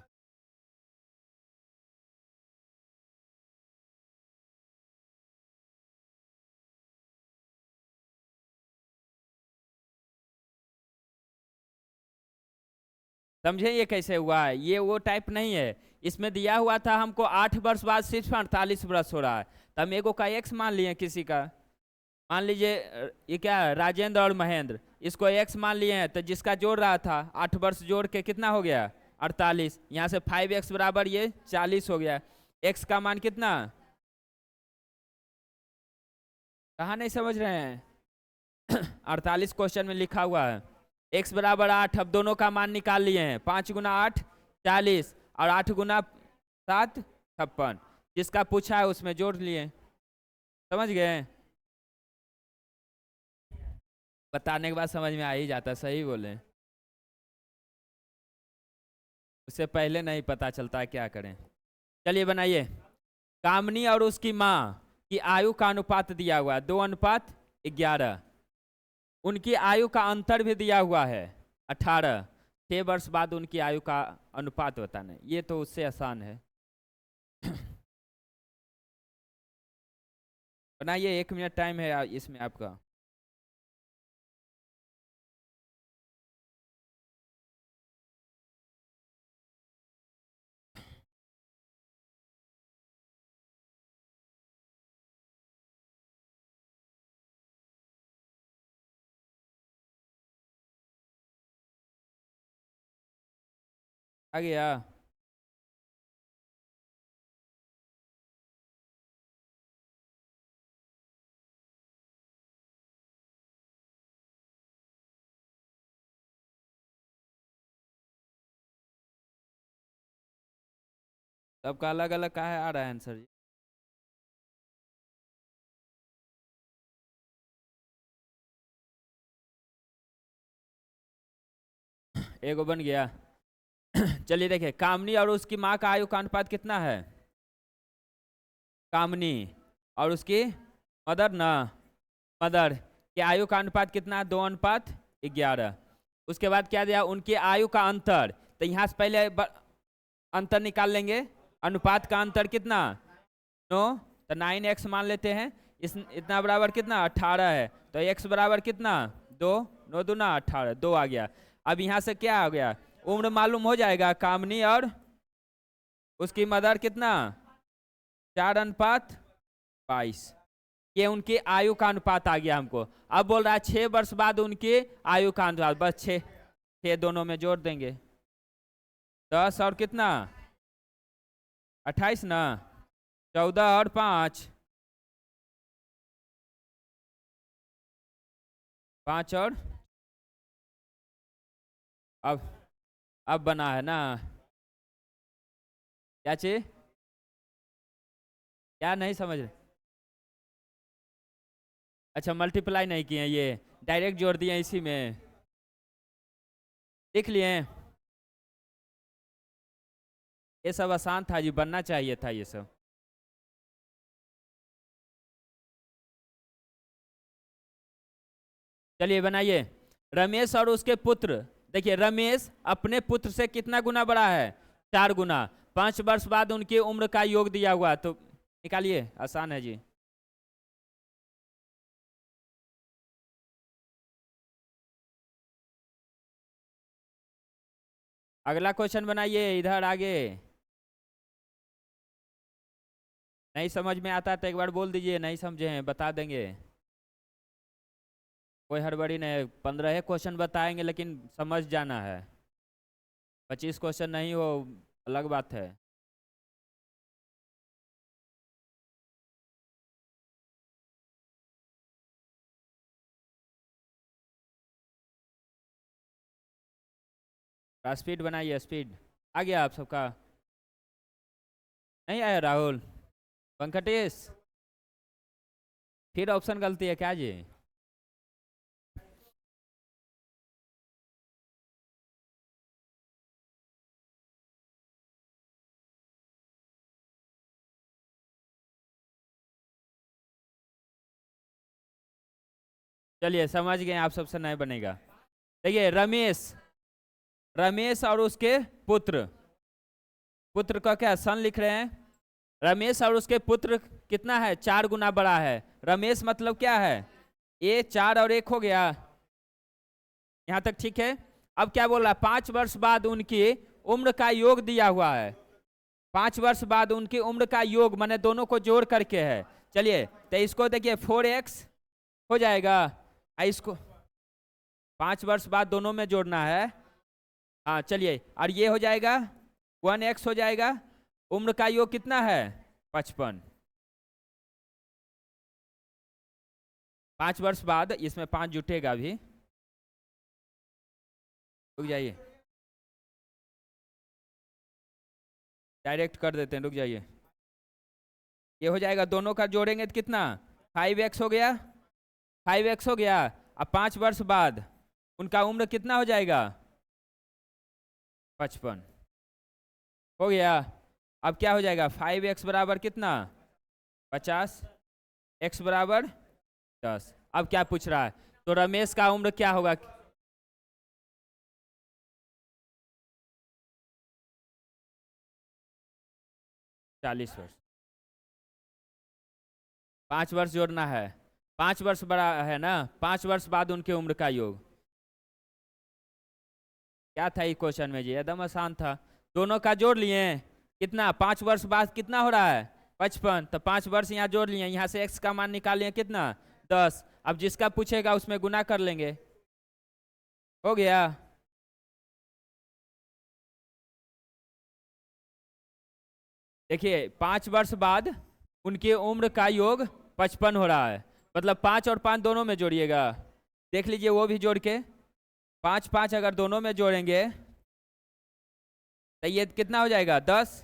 समझे ये कैसे हुआ है? ये वो टाइप नहीं है। इसमें दिया हुआ था हमको 8 वर्ष बाद सिर्फ 48 वर्ष हो रहा है, तो हम एगो का x मान लिए किसी का। मान लीजिए ये क्या है? राजेंद्र और महेंद्र, इसको x मान लिए हैं, तो जिसका जोड़ रहा था 8 वर्ष जोड़ के कितना हो गया? 48। यहाँ से 5x बराबर ये 40 हो गया। x का मान कितना? कहाँ नहीं समझ रहे हैं? 48 क्वेश्चन में लिखा हुआ है। x बराबर 8। अब दोनों का मान निकाल लिए हैं। 5 गुना 8 40 और 8 गुना 7 56। जिसका पूछा है उसमें जोड़ लिए। समझ गए? बताने के बाद समझ में आ ही जाता। सही बोले, उससे पहले नहीं पता चलता है, क्या करें। चलिए बनाइए। कामनी और उसकी माँ की आयु का अनुपात दिया हुआ है 2:11। उनकी आयु का अंतर भी दिया हुआ है 18। 6 वर्ष बाद उनकी आयु का अनुपात बताना। ये तो उससे आसान है। बनाइए, 1 मिनट टाइम है इसमें आपका। आ गया? सबका अलग अलग का है, आ रहा है आंसर जी? एगो बन गया। चलिए देखिए, कामनी और उसकी माँ का आयु का अनुपात कितना है? कामनी और उसकी मदर ना, मदर के आयु का अनुपात कितना है? 2:11। उसके बाद क्या दिया? उनकी आयु का अंतर। तो यहाँ से पहले अंतर निकाल लेंगे। अनुपात का अंतर कितना? 9, तो 9x मान लेते हैं। इतना बराबर कितना? 18 है। तो x बराबर कितना? 2। 9 दूना 18, 2 आ गया। अब यहाँ से क्या आ गया? उम्र मालूम हो जाएगा। कामनी और उसकी मदर कितना? 4:22। ये उनकी आयु का अनुपात आ गया हमको। अब बोल रहा है 6 वर्ष बाद उनकी आयु का अनुपात। बस 6 दोनों में जोड़ देंगे। 10 और कितना? 28 ना। 14 और 5 5 और अब बना है ना? क्या चीज? क्या नहीं समझ रहे? अच्छा, मल्टीप्लाई नहीं किए, ये डायरेक्ट जोड़ दिए इसी में। लिख लिए? ये सब आसान था जी, बनना चाहिए था ये सब। चलिए बनाइए। रमेश और उसके पुत्र। देखिए, रमेश अपने पुत्र से कितना गुना बड़ा है? 4 गुना। 5 वर्ष बाद उनकी उम्र का योग दिया हुआ, तो निकालिए। आसान है जी। अगला क्वेश्चन बनाइए इधर आगे। नहीं समझ में आता तो एक बार बोल दीजिए, नहीं समझे हैं बता देंगे, कोई हड़बड़ी नहीं। 15 क्वेश्चन बताएंगे लेकिन समझ जाना है। 25 क्वेश्चन नहीं हो अलग बात है। स्पीड बनाइए, स्पीड। आ गया आप सबका? नहीं आया राहुल? वेंकटेश फिर ऑप्शन गलती है क्या जी? चलिए समझ गए, आप सबसे नहीं बनेगा। देखिए रमेश, रमेश और उसके पुत्र, पुत्र का क्या सन लिख रहे हैं। रमेश और उसके पुत्र कितना है? 4 गुना बड़ा है। रमेश मतलब क्या है? ये 4 और 1 हो गया, यहां तक ठीक है। अब क्या बोल रहा है? 5 वर्ष बाद उनकी उम्र का योग दिया हुआ है। 5 वर्ष बाद उनकी उम्र का योग माने दोनों को जोड़ करके है। चलिए तो इसको देखिए 4x हो जाएगा, इसको 5 वर्ष बाद दोनों में जोड़ना है। हाँ चलिए, और ये हो जाएगा 1x हो जाएगा। उम्र का योग कितना है? 55। 5 वर्ष बाद इसमें 5 जुटेगा भी। रुक जाइए, डायरेक्ट कर देते हैं, रुक जाइए। ये हो जाएगा, दोनों का जोड़ेंगे तो कितना? 5x हो गया, 5x हो गया। अब 5 वर्ष बाद उनका उम्र कितना हो जाएगा? 55 हो गया। अब क्या हो जाएगा? 5x बराबर कितना? 50, x बराबर 10। अब क्या पूछ रहा है? तो रमेश का उम्र क्या होगा? 40 वर्ष। 5 वर्ष जोड़ना है, 5 वर्ष बड़ा है ना, 5 वर्ष बाद उनके उम्र का योग। क्या था ये क्वेश्चन में जी? एकदम आसान था। दोनों का जोड़ लिए, कितना? 5 वर्ष बाद कितना हो रहा है? 55। तो 5 वर्ष यहाँ जोड़ लिए, यहाँ से x का मान निकाल लिए कितना? 10। अब जिसका पूछेगा उसमें गुना कर लेंगे, हो गया। देखिए 5 वर्ष बाद उनकी उम्र का योग 55 हो रहा है, मतलब 5 और 5 दोनों में जोड़िएगा। देख लीजिए वो भी जोड़ के, 5 5 अगर दोनों में जोड़ेंगे तो ये कितना हो जाएगा? 10।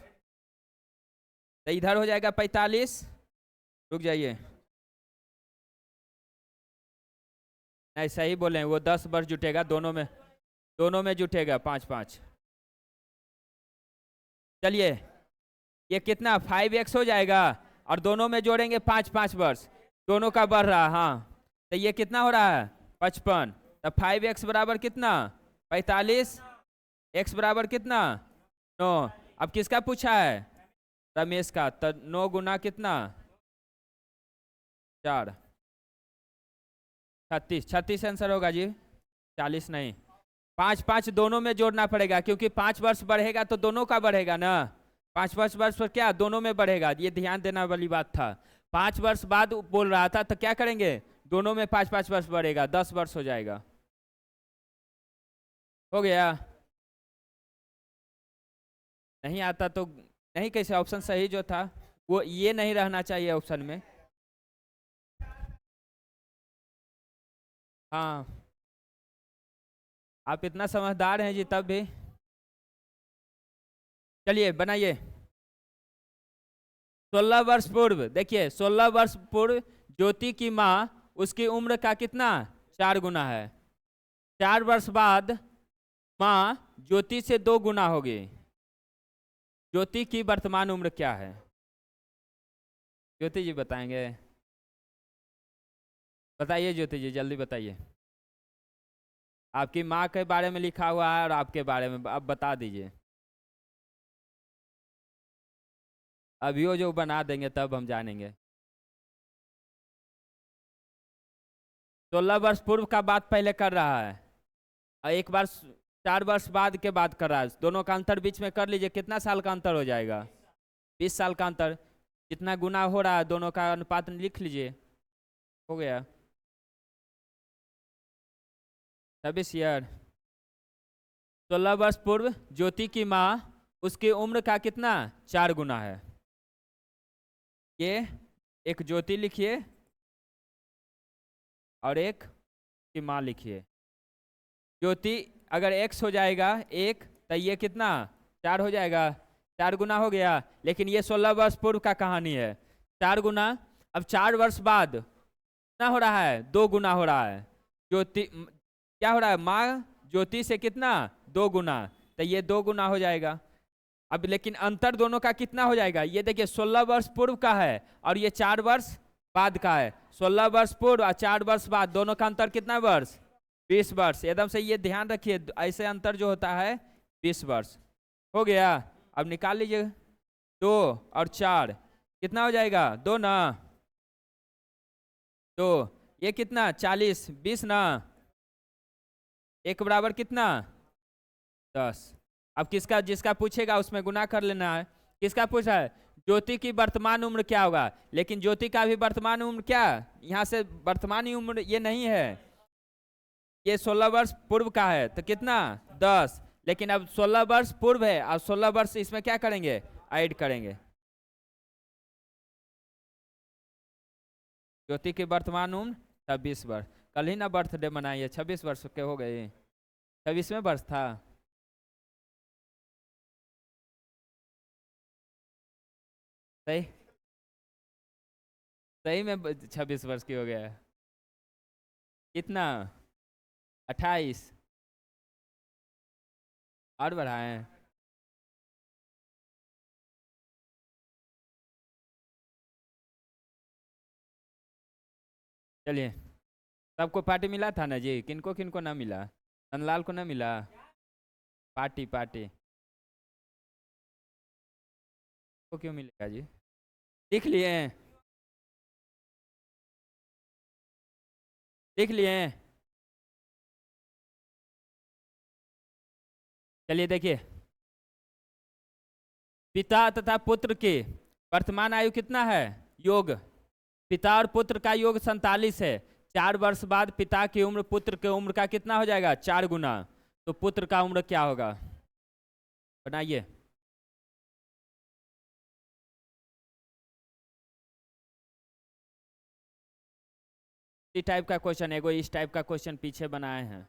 तो इधर हो जाएगा 45। रुक जाइए, नहीं सही बोले, वो 10 वर्ष जुटेगा दोनों में, दोनों में जुटेगा 5 5। चलिए ये कितना? 5x हो जाएगा, और दोनों में जोड़ेंगे 5 5 वर्ष, दोनों का बढ़ रहा। हाँ तो ये कितना हो रहा है? 55। तो 5x बराबर कितना? 45। x बराबर कितना? 9। अब किसका पूछा है? रमेश का। तो 9 गुना कितना? 4, 36। 36 आंसर होगा जी, 40 नहीं। 5 5 दोनों में जोड़ना पड़ेगा, क्योंकि 5 वर्ष बढ़ेगा तो दोनों का बढ़ेगा ना। 5 5 वर्ष पर क्या दोनों में बढ़ेगा, ये ध्यान देना वाली बात था। 5 वर्ष बाद बोल रहा था तो क्या करेंगे? दोनों में 5 5 वर्ष बढ़ेगा, 10 वर्ष हो जाएगा। हो गया? नहीं आता तो नहीं, कैसे? ऑप्शन सही जो था वो ये नहीं रहना चाहिए ऑप्शन में। हाँ आप इतना समझदार हैं जी तब भी। चलिए बनाइए। 16 वर्ष पूर्व, देखिए 16 वर्ष पूर्व ज्योति की माँ, उसकी उम्र का कितना? 4 गुना है। 4 वर्ष बाद माँ ज्योति से 2 गुना होगी। ज्योति की वर्तमान उम्र क्या है? ज्योति जी बताएंगे? बताइए ज्योति जी, जल्दी बताइए। आपकी माँ के बारे में लिखा हुआ है और आपके बारे में, अब बता दीजिए। अभी वो जो बना देंगे तब हम जानेंगे। 16 वर्ष पूर्व का बात पहले कर रहा है, और एक बार 4 वर्ष बाद के बात कर रहा है, दोनों का अंतर बीच में कर लीजिए, कितना साल का अंतर हो जाएगा? 20 साल का अंतर। जितना गुना हो रहा है दोनों का अनुपात लिख लीजिए, हो गया 26 ईयर। 16 वर्ष पूर्व ज्योति की माँ, उसकी उम्र का कितना 4 गुना है। ये एक ज्योति लिखिए और एक की माँ लिखिए। ज्योति अगर x हो जाएगा 1 तो ये कितना 4 हो जाएगा, 4 गुना हो गया। लेकिन ये 16 वर्ष पूर्व का कहानी है, 4 गुना। अब 4 वर्ष बाद कितना हो रहा है, 2 गुना हो रहा है। ज्योति क्या हो रहा है, माँ ज्योति से कितना 2 गुना, तो ये 2 गुना हो जाएगा। अब लेकिन अंतर दोनों का कितना हो जाएगा, ये देखिए 16 वर्ष पूर्व का है और ये 4 वर्ष बाद का है। 16 वर्ष पूर्व और 4 वर्ष बाद, दोनों का अंतर कितना वर्ष, 20 वर्ष। एकदम से ये ध्यान रखिए, ऐसे अंतर जो होता है 20 वर्ष। हो गया। अब निकाल लीजिए 2 और 4 कितना हो जाएगा, 2 ना, 2 ये कितना 40, 20 ना, 1 बराबर कितना 10। अब किसका, जिसका पूछेगा उसमें गुना कर लेना है। किसका पूछा है, ज्योति की वर्तमान उम्र क्या होगा। लेकिन ज्योति का भी वर्तमान उम्र क्या, यहाँ से वर्तमान उम्र ये नहीं है, ये 16 वर्ष पूर्व का है तो कितना 10। लेकिन अब 16 वर्ष पूर्व है, अब 16 वर्ष इसमें क्या करेंगे, ऐड करेंगे। ज्योति की वर्तमान उम्र 26 वर्ष। कल ही ना बर्थडे मनाइए, 26 वर्ष के हो गए, 26वें वर्ष था। सही, सही में 26 वर्ष की हो गया। कितना 28 और बढ़ाएं। चलिए, सबको पार्टी मिला था ना जी, किनको किनको ना मिला, नंदलाल को ना मिला पार्टी, पार्टी को क्यों मिलेगा जी, लिख लिए, लिख लिए। चलिए देखिए, पिता तथा पुत्र की वर्तमान आयु कितना है, योग, पिता और पुत्र का योग 47 है। 4 वर्ष बाद पिता की उम्र पुत्र की उम्र का कितना हो जाएगा, 4 गुना। तो पुत्र का उम्र क्या होगा, बनाइए। इस टाइप का क्वेश्चन, एगो इस टाइप का क्वेश्चन पीछे बनाए हैं।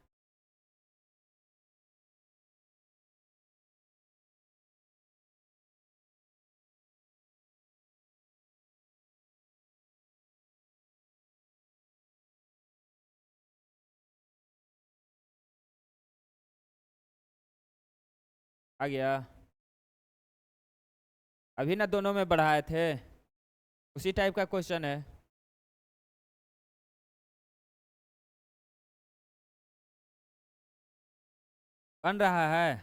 आ गया, अभी ना दोनों में बढ़ाए थे, उसी टाइप का क्वेश्चन है। बन रहा है,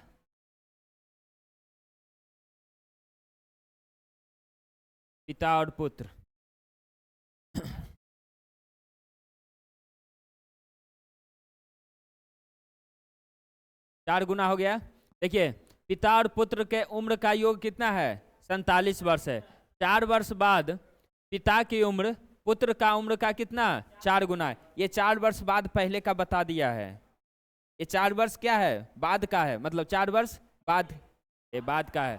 पिता और पुत्र। 4 गुना हो गया। देखिए, पिता और पुत्र के उम्र का योग कितना है, 47 वर्ष है। 4 वर्ष बाद पिता की उम्र पुत्र का उम्र का कितना 4 गुना है। ये 4 वर्ष बाद पहले का बता दिया है, ये 4 वर्ष क्या है, बाद का है, मतलब 4 वर्ष बाद, ये बाद का है,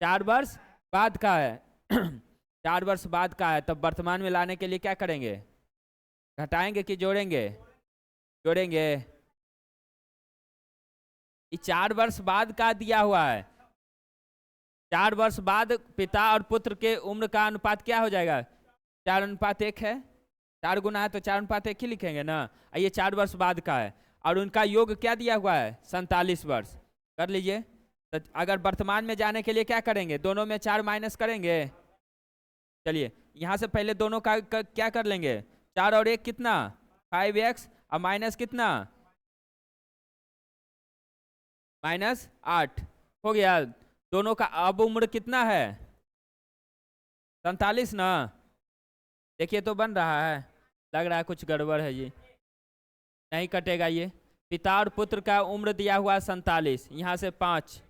4 वर्ष बाद का है। 4 वर्ष बाद का है, तब वर्तमान में लाने के लिए क्या करेंगे, घटाएंगे कि जोड़ेंगे, जोड़ेंगे। ये 4 वर्ष बाद का दिया हुआ है, 4 वर्ष बाद पिता और पुत्र के उम्र का अनुपात क्या हो जाएगा, 4:1 है, 4 गुना है तो 4:1 ही लिखेंगे ना। ये 4 वर्ष बाद का है और उनका योग क्या दिया हुआ है, 47 वर्ष। कर लीजिए। तो अगर वर्तमान में जाने के लिए क्या करेंगे, दोनों में 4 माइनस करेंगे। चलिए यहाँ से पहले दोनों का क्या कर लेंगे, 4 और 1 कितना 5x और माइनस कितना -8 हो गया। दोनों का अब उम्र कितना है 47 ना। देखिए तो बन रहा है, लग रहा है कुछ गड़बड़ है जी, नहीं कटेगा ये, पिता और पुत्र का उम्र दिया हुआ 47, यहाँ से 5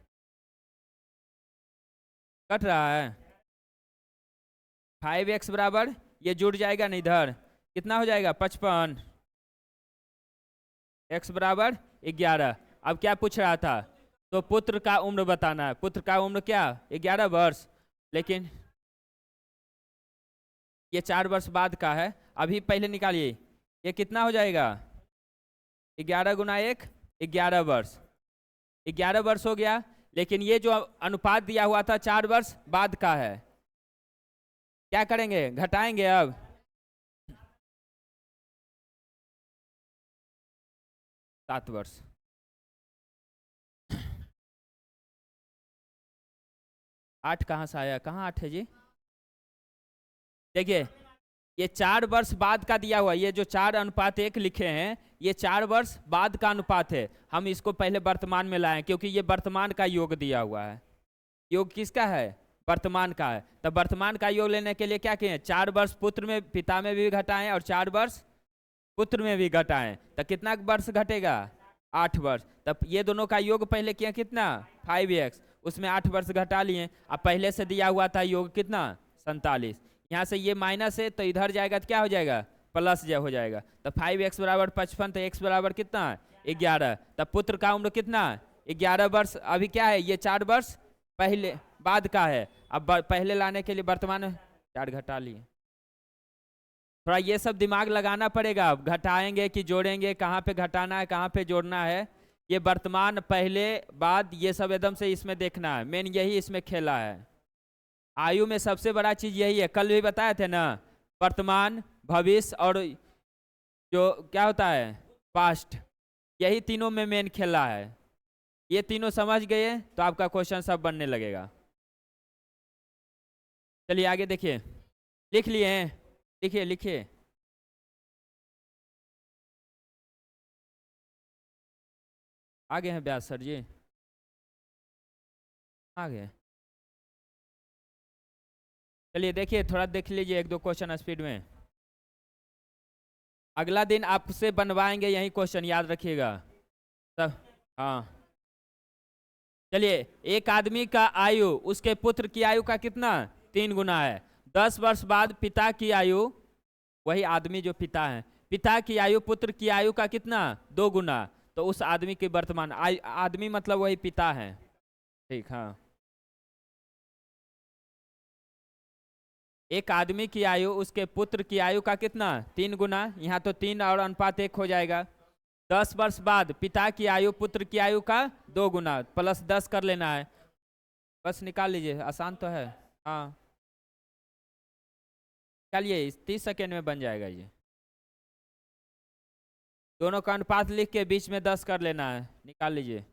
कट रहा है। 5x बराबर ये जुड़ जाएगा ना इधर, कितना हो जाएगा 55, x बराबर 11। अब क्या पूछ रहा था, तो पुत्र का उम्र बताना है। पुत्र का उम्र क्या 11 वर्ष, लेकिन ये 4 वर्ष बाद का है। अभी पहले निकालिए, ये कितना हो जाएगा 11 गुना 1 11 वर्ष, 11 वर्ष हो गया। लेकिन ये जो अनुपात दिया हुआ था 4 वर्ष बाद का है, क्या करेंगे घटाएंगे। अब 7 वर्ष, आठ कहाँ से आया, कहाँ 8 है जी। देखिए ये 4 वर्ष बाद का दिया हुआ, ये जो 4:1 लिखे हैं ये 4 वर्ष बाद का अनुपात है। हम इसको पहले वर्तमान में लाएं क्योंकि ये वर्तमान का योग दिया हुआ है। योग किसका है, वर्तमान का है। तब वर्तमान का योग लेने के लिए क्या किए, 4 वर्ष पुत्र में पिता में भी घटाएं और 4 वर्ष पुत्र में भी घटाएं, तो कितना वर्ष घटेगा 8 वर्ष। तब ये दोनों का योग पहले किया कितना 5x, उसमें 8 वर्ष घटा लिए। अब पहले से दिया हुआ था योग कितना 47, यहाँ से ये माइनस है तो इधर जाएगा तो क्या हो जाएगा प्लस हो जाएगा। तो 5x बराबर 55, तो x बराबर कितना 11। तब पुत्र का उम्र कितना 11 वर्ष। अभी क्या है ये 4 वर्ष पहले बाद का है। अब पहले लाने के लिए वर्तमान 4 घटा लिए। थोड़ा ये सब दिमाग लगाना पड़ेगा, अब घटाएंगे कि जोड़ेंगे, कहाँ पे घटाना है कहाँ पे जोड़ना है, ये वर्तमान पहले बाद ये सब एकदम से इसमें देखना है। मेन यही इसमें खेला है। आयु में सबसे बड़ा चीज यही है, कल भी बताए थे ना, वर्तमान भविष्य और जो क्या होता है पास्ट, यही तीनों में मेन खेला है। ये तीनों समझ गए तो आपका क्वेश्चन सब बनने लगेगा। चलिए आगे देखिए, लिख लिए हैं, लिखिए लिखिए। आगे हैं व्यास सर जी, आगे। चलिए देखिए थोड़ा देख लीजिए, एक दो क्वेश्चन स्पीड में। अगला दिन आपसे बनवाएंगे यही क्वेश्चन, याद रखिएगा सब। हाँ चलिए, एक आदमी का आयु उसके पुत्र की आयु का कितना 3 गुना है। 10 वर्ष बाद पिता की आयु, वही आदमी जो पिता है, पिता की आयु पुत्र की आयु का कितना 2 गुना। तो उस आदमी की वर्तमान आदमी मतलब वही पिता है, ठीक। हाँ, एक आदमी की आयु उसके पुत्र की आयु का कितना 3 गुना, यहाँ तो 3 और अनुपात 1 हो जाएगा। 10 वर्ष बाद पिता की आयु पुत्र की आयु का 2 गुना, प्लस 10 कर लेना है, बस निकाल लीजिए, आसान तो है। हाँ चलिए 30 सेकेंड में बन जाएगा ये। दोनों का अनुपात लिख के बीच में 10 कर लेना है, निकाल लीजिए।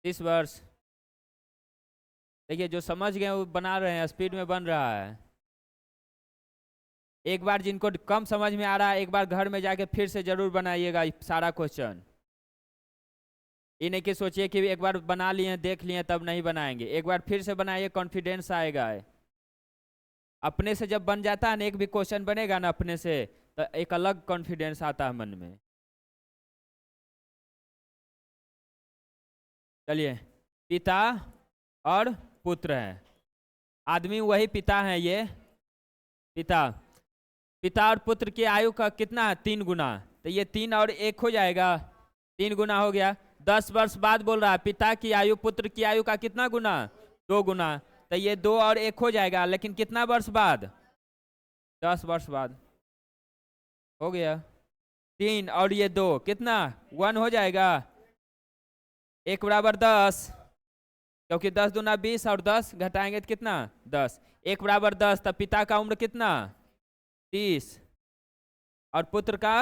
30 वर्ष। देखिए जो समझ गए वो बना रहे हैं, स्पीड में बन रहा है। एक बार जिनको कम समझ में आ रहा है एक बार घर में जाके फिर से जरूर बनाइएगा सारा क्वेश्चन। ये नहीं कि सोचिए कि एक बार बना लिए देख लिए तब नहीं बनाएंगे, एक बार फिर से बनाइए, कॉन्फिडेंस आएगा। अपने से जब बन जाता है ना, एक भी क्वेश्चन बनेगा ना अपने से, तो एक अलग कॉन्फिडेंस आता है मन में। चलिए, पिता और पुत्र हैं, आदमी वही पिता है, ये पिता। पिता और पुत्र की आयु का कितना है 3 गुना, तो ये 3 और 1 हो जाएगा, 3 गुना हो गया। 10 वर्ष बाद बोल रहा है पिता की आयु पुत्र की आयु का कितना गुना 2 गुना, तो ये 2 और 1 हो जाएगा, लेकिन कितना वर्ष बाद 10 वर्ष बाद हो गया। 3 और ये 2 कितना 1 हो जाएगा, 1 बराबर 10, क्योंकि 10 दूना 20 और 10 घटाएंगे तो कितना 10, 1 बराबर 10। तब पिता का उम्र कितना 30 और पुत्र का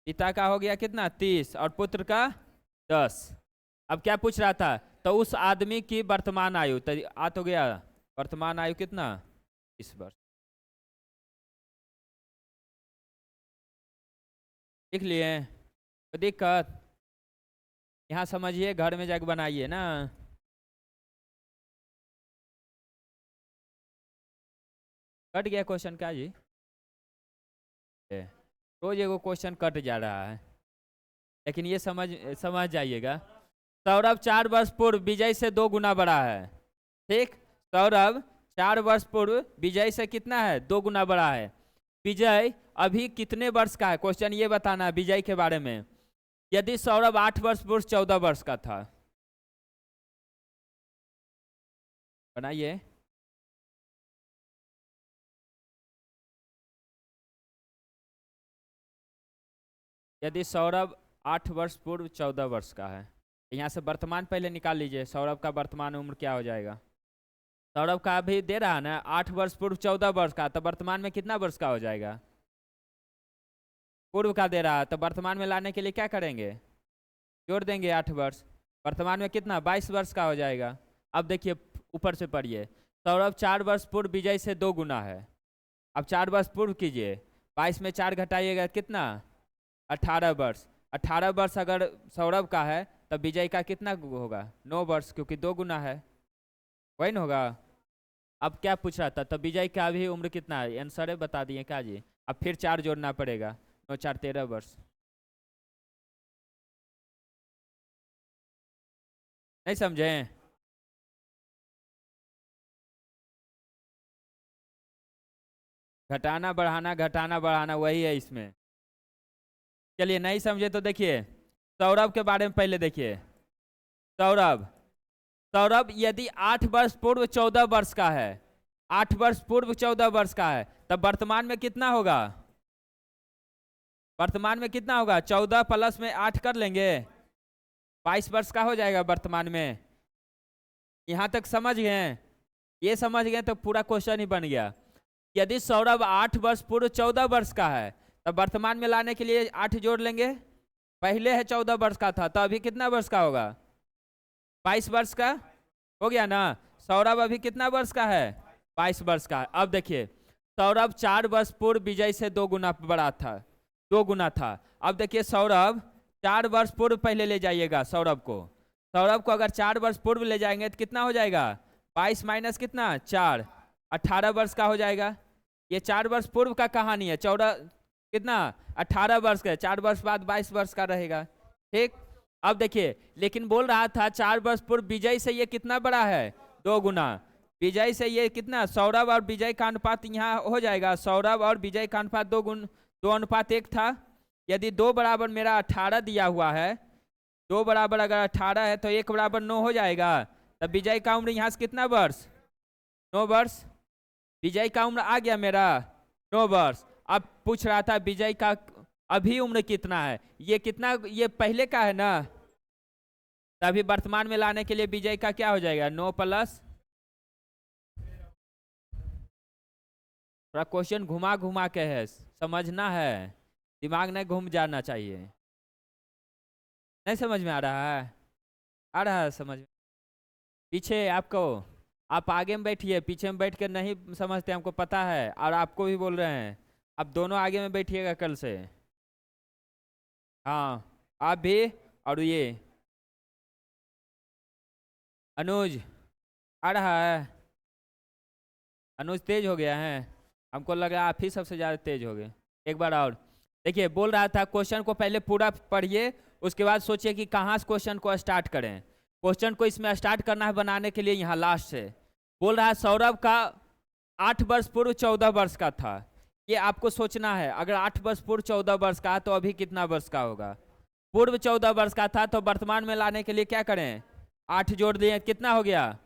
पिता का हो गया कितना 30 और पुत्र का 10। अब क्या पूछ रहा था, तो उस आदमी की वर्तमान आयु, तो आ तो गया वर्तमान आयु कितना 30 वर्ष। लिख लिए, तो दिक्कत यहाँ समझिए, घर में जाकर बनाइए ना। कट गया क्वेश्चन क्या जी? रोज एगो क्वेश्चन कट जा रहा है, लेकिन ये समझ जाइएगा। सौरभ 4 वर्ष पूर्व विजय से 2 गुना बड़ा है। ठीक, सौरभ 4 वर्ष पूर्व विजय से कितना है? 2 गुना बड़ा है। विजय अभी कितने वर्ष का है? क्वेश्चन ये बताना है विजय के बारे में। यदि सौरभ 8 वर्ष पूर्व 14 वर्ष का था, बनाइए। यदि सौरभ 8 वर्ष पूर्व 14 वर्ष का है, यहाँ से वर्तमान पहले निकाल लीजिए। सौरभ का वर्तमान उम्र क्या हो जाएगा? सौरभ का अभी दे रहा है ना 8 वर्ष पूर्व 14 वर्ष का, तो वर्तमान में कितना वर्ष का हो जाएगा? पूर्व का दे रहा है, तो वर्तमान में लाने के लिए क्या करेंगे? जोड़ देंगे 8 वर्ष। वर्तमान में कितना? 22 वर्ष का हो जाएगा। अब देखिए ऊपर से पढ़िए। सौरभ 4 वर्ष पूर्व विजय से 2 गुना है। अब 4 वर्ष पूर्व कीजिए, 22 में 4 घटाइएगा कितना? 18 वर्ष। 18 वर्ष अगर सौरभ का है तब विजय का कितना होगा? 9 वर्ष, क्योंकि 2 गुना है, वही ना होगा। अब क्या पूछ रहा था? तब विजय का अभी उम्र कितना है? आंसर है बता दिए क्या जी? अब फिर 4 जोड़ना पड़ेगा। 9 4 13 वर्ष। नहीं समझे? घटाना बढ़ाना घटाना बढ़ाना वही है इसमें। चलिए नहीं समझे तो देखिए सौरभ के बारे में पहले देखिए। सौरभ सौरभ यदि 8 वर्ष पूर्व 14 वर्ष का है, 8 वर्ष पूर्व 14 वर्ष का है, तब वर्तमान में कितना होगा? वर्तमान में कितना होगा? 14 प्लस में 8 कर लेंगे, 22 वर्ष का हो जाएगा वर्तमान में। यहाँ तक समझ गए? ये समझ गए तो पूरा क्वेश्चन ही बन गया। यदि सौरभ 8 वर्ष पूर्व 14 वर्ष का है, तब वर्तमान में लाने के लिए 8 जोड़ लेंगे। पहले है 14 वर्ष का था, तो अभी कितना वर्ष का होगा? 22 वर्ष का हो गया ना। सौरभ अभी कितना वर्ष का है? 22 वर्ष का। अब देखिए सौरभ 4 वर्ष पूर्व विजय से 2 गुना बड़ा था, 2 गुना था। अब देखिए सौरभ 4 वर्ष पूर्व पहले ले जाइएगा सौरभ को अगर 4 वर्ष पूर्व ले जाएंगे तो कितना हो जाएगा? 22 माइनस कितना? 4, 18 वर्ष का हो जाएगा। ये 4 वर्ष पूर्व का कहानी है। 14 कितना? 18 वर्ष का। 4 वर्ष बाद 22 वर्ष का रहेगा। ठीक, अब देखिए लेकिन बोल रहा था 4 वर्ष पूर्व विजय से ये कितना बड़ा है? 2 गुना। विजय से ये कितना? सौरभ और विजय का अनुपात यहाँ हो जाएगा। सौरभ और विजय का अनुपात 2 अनुपात 1 था। यदि 2 बराबर मेरा 18 दिया हुआ है, 2 बराबर अगर 18 है तो 1 बराबर 9 हो जाएगा। तब विजय का उम्र यहाँ से कितना वर्ष? 9 वर्ष। विजय का उम्र आ गया मेरा 9 वर्ष। अब पूछ रहा था विजय का अभी उम्र कितना है? ये कितना? ये पहले का है ना, तभी वर्तमान में लाने के लिए विजय का क्या हो जाएगा? 9 प्लस। थोड़ा क्वेश्चन घुमा घुमा के है, समझना है, दिमाग नहीं घूम जाना चाहिए। नहीं समझ में आ रहा है? आ रहा है समझ में? पीछे आपको, आप आगे में बैठिए, पीछे में बैठ कर नहीं समझते, हमको पता है, और आपको भी बोल रहे हैं। आप दोनों आगे में बैठिएगा कल से। हाँ आप भी। और ये अनुज आ रहा है? अनुज तेज हो गया है? हमको लगा आप ही सबसे ज़्यादा तेज हो गए। एक बार और देखिए, बोल रहा था क्वेश्चन को पहले पूरा पढ़िए, उसके बाद सोचिए कि कहाँ से क्वेश्चन को स्टार्ट करें। क्वेश्चन को इसमें स्टार्ट करना है बनाने के लिए यहाँ लास्ट से। बोल रहा है सौरभ का 8 वर्ष पूर्व 14 वर्ष का था। ये आपको सोचना है, अगर 8 वर्ष पूर्व 14 वर्ष का तो अभी कितना वर्ष का होगा? पूर्व 14 वर्ष का था तो वर्तमान में लाने के लिए क्या करें? 8 जोड़ दिए, कितना हो गया?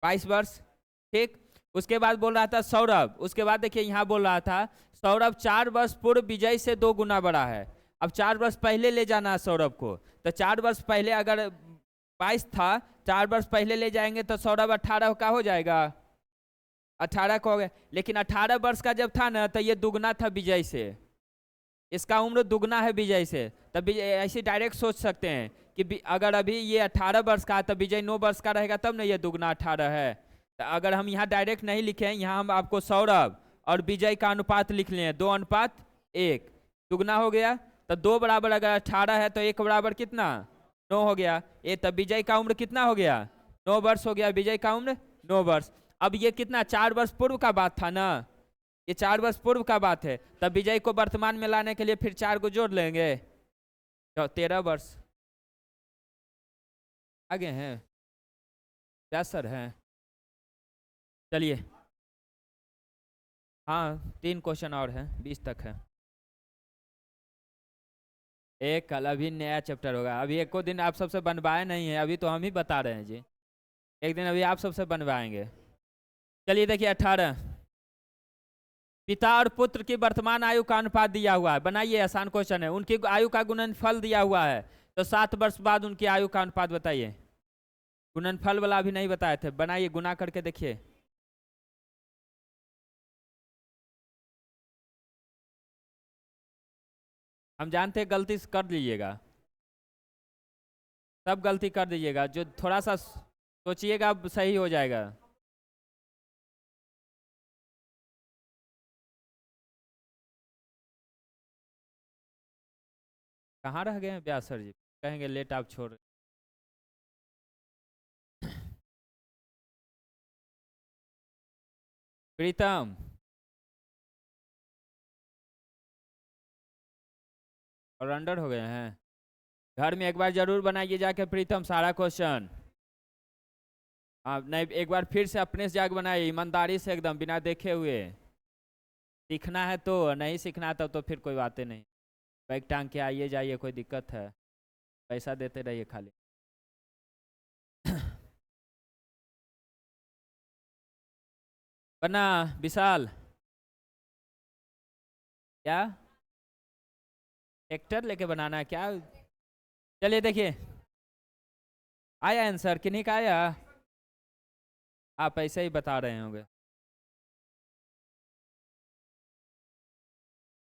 22 वर्ष। ठीक, उसके बाद बोल रहा था सौरभ, उसके बाद देखिए यहाँ बोल रहा था सौरभ 4 वर्ष पूर्व विजय से 2 गुना बड़ा है। अब 4 वर्ष पहले ले जाना है सौरभ को, तो 4 वर्ष पहले अगर 22 था, 4 वर्ष पहले ले जाएंगे तो सौरभ 18 का हो जाएगा, 18 का हो गया। लेकिन 18 वर्ष का जब था ना तो ये दुगना था विजय से, इसका उम्र दुगना है विजय से। तब ऐसे डायरेक्ट सोच सकते हैं कि अगर अभी ये 18 वर्ष का है तो विजय 9 वर्ष का रहेगा, तब ना ये दुगना 18 है। तो अगर हम यहाँ डायरेक्ट नहीं लिखे हैं, यहाँ हम आपको सौरभ और विजय का अनुपात लिख लिए 2 अनुपात 1, दुगना हो गया। तो 2 बराबर अगर 18 है तो 1 बराबर कितना? 9 हो गया। ये तब विजय का उम्र कितना हो गया? 9 वर्ष हो गया विजय का उम्र, 9 वर्ष। अब ये कितना? 4 वर्ष पूर्व का बात था ना, ये 4 वर्ष पूर्व का बात है। तब विजय को वर्तमान में लाने के लिए फिर 4 को जोड़ लेंगे तो 13 वर्ष आगे हैं। क्या सर हैं? चलिए, हाँ 3 क्वेश्चन और हैं, 20 तक है। एक कल अभी नया चैप्टर होगा। अभी एको दिन आप सबसे बनवाए नहीं है, अभी तो हम ही बता रहे हैं जी। एक दिन अभी आप सबसे बनवाएंगे। चलिए देखिए 18, पिता और पुत्र की वर्तमान आयु का अनुपात दिया हुआ है। बनाइए, आसान क्वेश्चन है। उनकी आयु का गुणनफल दिया हुआ है, तो 7 वर्ष बाद उनकी आयु का अनुपात बताइए। गुणनफल वाला अभी नहीं बताए थे, बनाइए, गुना करके देखिए। हम जानते हैं गलती कर लीजिएगा, सब गलती कर दीजिएगा, जो थोड़ा सा सोचिएगा सही हो जाएगा। कहाँ रह गए हैं व्यास सर जी? कहेंगे लेट आप छोड़। प्रीतम और अंडर हो गए हैं। घर में एक बार जरूर बनाइए जाके प्रीतम सारा क्वेश्चन। हाँ नहीं, एक बार फिर से अपने से जाके बनाइए, ईमानदारी से एकदम, बिना देखे हुए। सीखना है तो, नहीं सीखना है तब तो फिर कोई बातें नहीं। बैग टांग के आइए जाइए, कोई दिक्कत है? पैसा देते रहिए खाली। बना विशाल, क्या ट्रैक्टर लेके बनाना है क्या? चलिए देखिए, आया आंसर कि नहीं का आया? आप ऐसे ही बता रहे होंगे।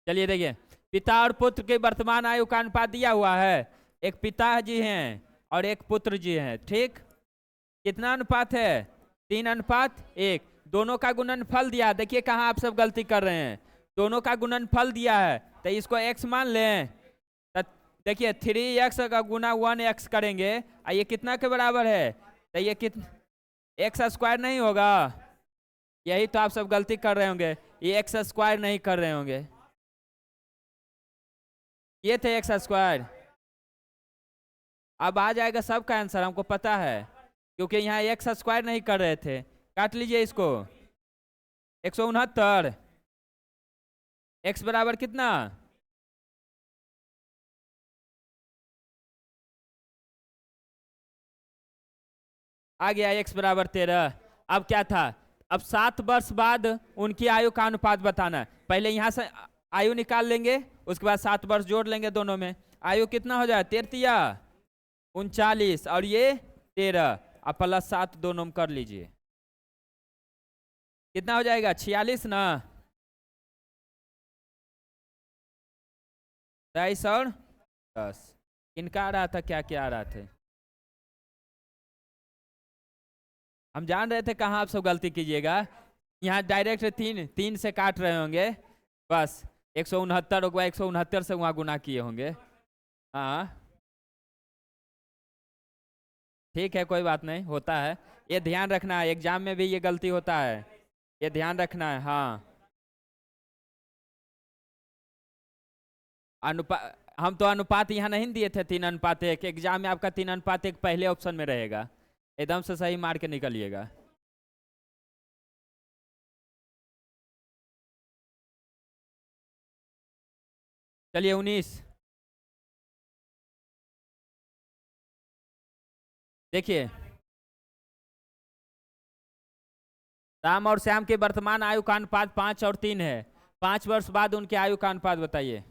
चलिए देखिए, पिता और पुत्र के वर्तमान आयु का अनुपात दिया हुआ है। एक पिताजी हैं और एक पुत्र जी हैं, ठीक? कितना अनुपात है? 3:1। दोनों का गुणनफल दिया। देखिए कहाँ आप सब गलती कर रहे हैं। दोनों का गुणनफल दिया है तो इसको x मान लें। तो देखिए 3x का गुना 1x करेंगे, और ये कितना के बराबर है? तो ये कितना, एक्स स्क्वायर नहीं होगा? यही तो आप सब गलती कर रहे होंगे, ये एक्स स्क्वायर नहीं कर रहे होंगे। ये थे एक्स स्क्वायर। अब आ जाएगा सबका आंसर, हमको पता है, क्योंकि यहाँ एक्स स्क्वायर नहीं कर रहे थे। काट लीजिए इसको। 169। एक्स बराबर कितना? आ गया एक्स बराबर 13। अब क्या था? अब 7 वर्ष बाद उनकी आयु का अनुपात बताना है। पहले यहाँ से आयु निकाल लेंगे, उसके बाद 7 वर्ष जोड़ लेंगे दोनों में। आयु कितना हो जाए? 13 39 और ये 13, अब +7 दोनों में कर लीजिए। कितना हो जाएगा? 46 ना? 23 और 10। किनका आ रहा था, क्या क्या आ रहा थे? हम जान रहे थे कहाँ आप सब गलती कीजिएगा। यहाँ डायरेक्ट 3 से काट रहे होंगे बस। 169 होगा, 169 से वहाँ गुना किए होंगे। हाँ ठीक है, कोई बात नहीं, होता है। ये ध्यान रखना है, एग्जाम में भी ये गलती होता है, ये ध्यान रखना है। हाँ अनुपात, हम तो अनुपात यहाँ नहीं दिए थे 3:1। एग्जाम में आपका 3:1 पहले ऑप्शन में रहेगा, एकदम से सही मार के निकलिएगा। चलिए 19, देखिए राम और श्याम के वर्तमान आयु का अनुपात 5 और 3 है। 5 वर्ष बाद उनके आयु का अनुपात बताइए।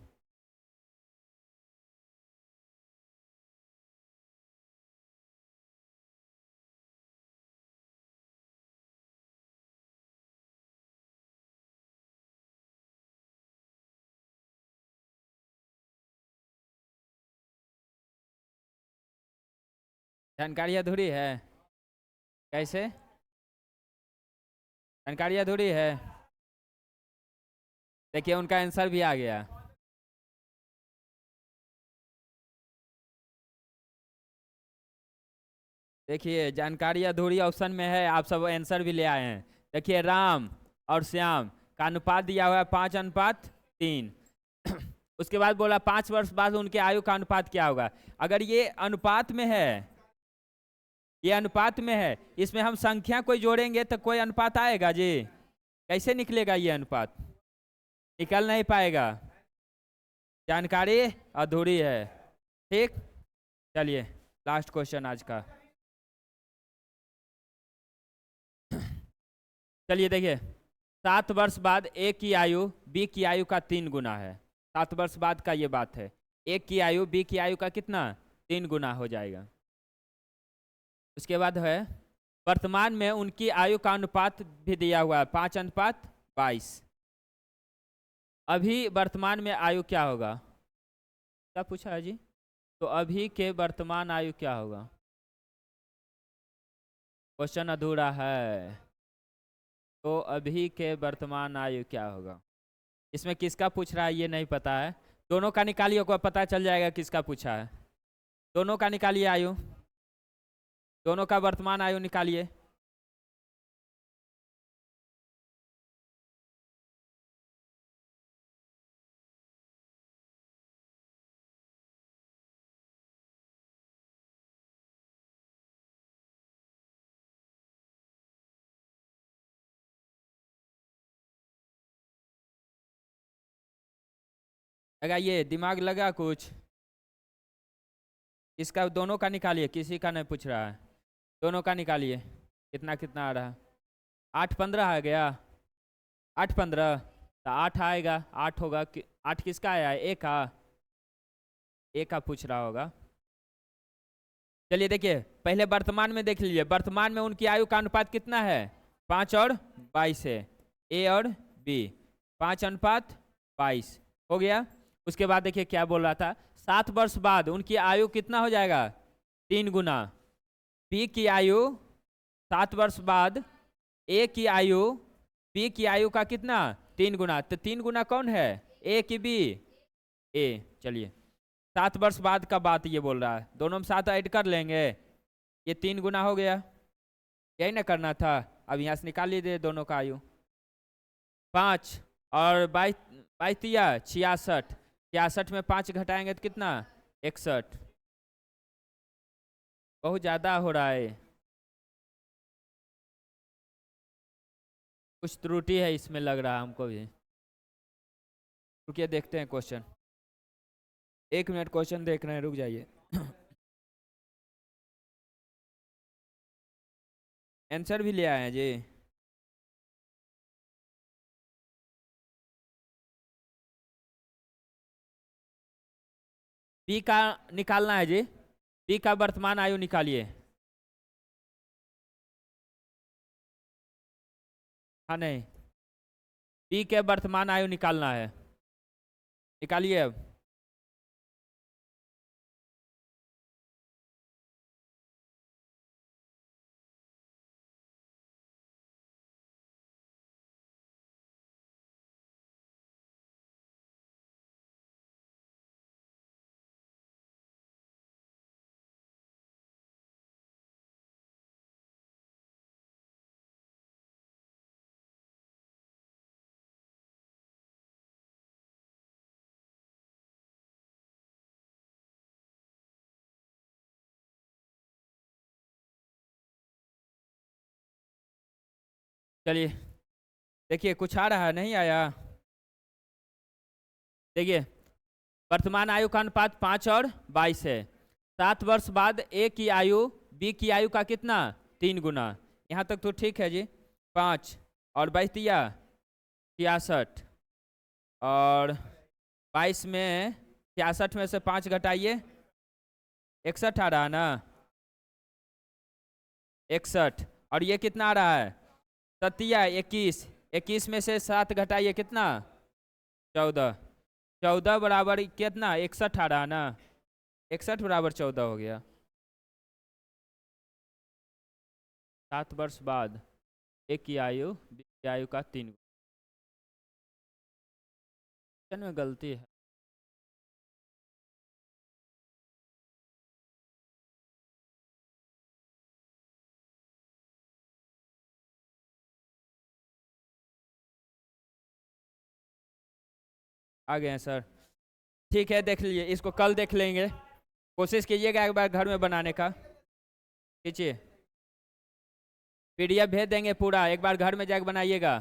जानकारी अधूरी है? कैसे जानकारी अधूरी है? देखिए उनका आंसर भी आ गया। देखिए जानकारी अधूरी ऑप्शन में है, आप सब आंसर भी ले आए हैं। देखिए राम और श्याम का अनुपात दिया हुआ है 5:3। उसके बाद बोला 5 वर्ष बाद उनके आयु का अनुपात क्या होगा। अगर ये अनुपात में है, ये अनुपात में है, इसमें हम संख्या कोई जोड़ेंगे तो कोई अनुपात आएगा जी? कैसे निकलेगा ये अनुपात? निकल नहीं पाएगा, जानकारी अधूरी है। ठीक, चलिए लास्ट क्वेश्चन आज का। चलिए देखिए, 7 वर्ष बाद ए की आयु बी की आयु का 3 गुना है। 7 वर्ष बाद का ये बात है। ए की आयु बी की आयु का कितना? 3 गुना हो जाएगा। उसके बाद है वर्तमान में उनकी आयु का अनुपात भी दिया हुआ है 5:22। अभी वर्तमान में आयु क्या होगा? क्या पूछा है जी? तो अभी के वर्तमान आयु क्या होगा? क्वेश्चन अधूरा है। तो अभी के वर्तमान आयु क्या होगा? इसमें किसका पूछ रहा है ये नहीं पता है। दोनों का निकालिए, को पता चल जाएगा किसका पूछा है। दोनों का निकालिए आयु, दोनों का वर्तमान आयु निकालिए। लगाइए, दिमाग लगा कुछ? इसका दोनों का निकालिए, किसी का नहीं पूछ रहा है। दोनों का निकालिए, कितना कितना आ रहा है? 8:15 आ गया। 8:15 तो 8 आएगा, 8 होगा। 8 किसका आया है? ए का। ए का पूछ रहा होगा। चलिए देखिए, पहले वर्तमान में देख लीजिए। वर्तमान में उनकी आयु का अनुपात कितना है? 5:22 है। ए और बी 5:22 हो गया। उसके बाद देखिए क्या बोल रहा था, 7 वर्ष बाद उनकी आयु कितना हो जाएगा? 3 गुना। बी की आयु 7 वर्ष बाद, ए की आयु बी की आयु का कितना? 3 गुना। तो 3 गुना कौन है? ए की बी? ए। चलिए 7 वर्ष बाद का बात ये बोल रहा है, दोनों में 7 ऐड कर लेंगे, ये 3 गुना हो गया। यही ना करना था। अब यहाँ से निकाल लीजिए दोनों का आयु। 5 और 22 66। 66 में 5 घटाएंगे तो कितना? 61। बहुत ज्यादा हो रहा है, कुछ त्रुटि है इसमें लग रहा है हमको भी। रुकिए देखते हैं क्वेश्चन। 1 मिनट, क्वेश्चन देख रहे हैं, रुक जाइए। आंसर भी ले आए हैं जी? बी का निकालना है जी। बी का वर्तमान आयु निकालिए। हाँ नहीं, बी के वर्तमान आयु निकालना है, निकालिए अब। चलिए देखिए, कुछ आ रहा है? नहीं आया? देखिए, वर्तमान आयु का अनुपात 5:22 है। 7 वर्ष बाद ए की आयु बी की आयु का कितना? 3 गुना। यहाँ तक तो ठीक है जी। 5 और 22 66, और 22 में 66 में से 5 घटाइए, 61 आ रहा है ना? 61। और ये कितना आ रहा है? 21। 21 में से 7 घटाइए, कितना? 14। 14 बराबर कितना? 61 आ रहा है ना? 61 बराबर 14 हो गया। 7 वर्ष बाद एक की आयु बी की आयु का 3 में गलती है। आ गए हैं सर। ठीक है, देख लीजिए, इसको कल देख लेंगे। कोशिश कीजिएगा एक बार घर में बनाने का। खींचिए, PDF भेज देंगे पूरा, एक बार घर में जाकर बनाइएगा।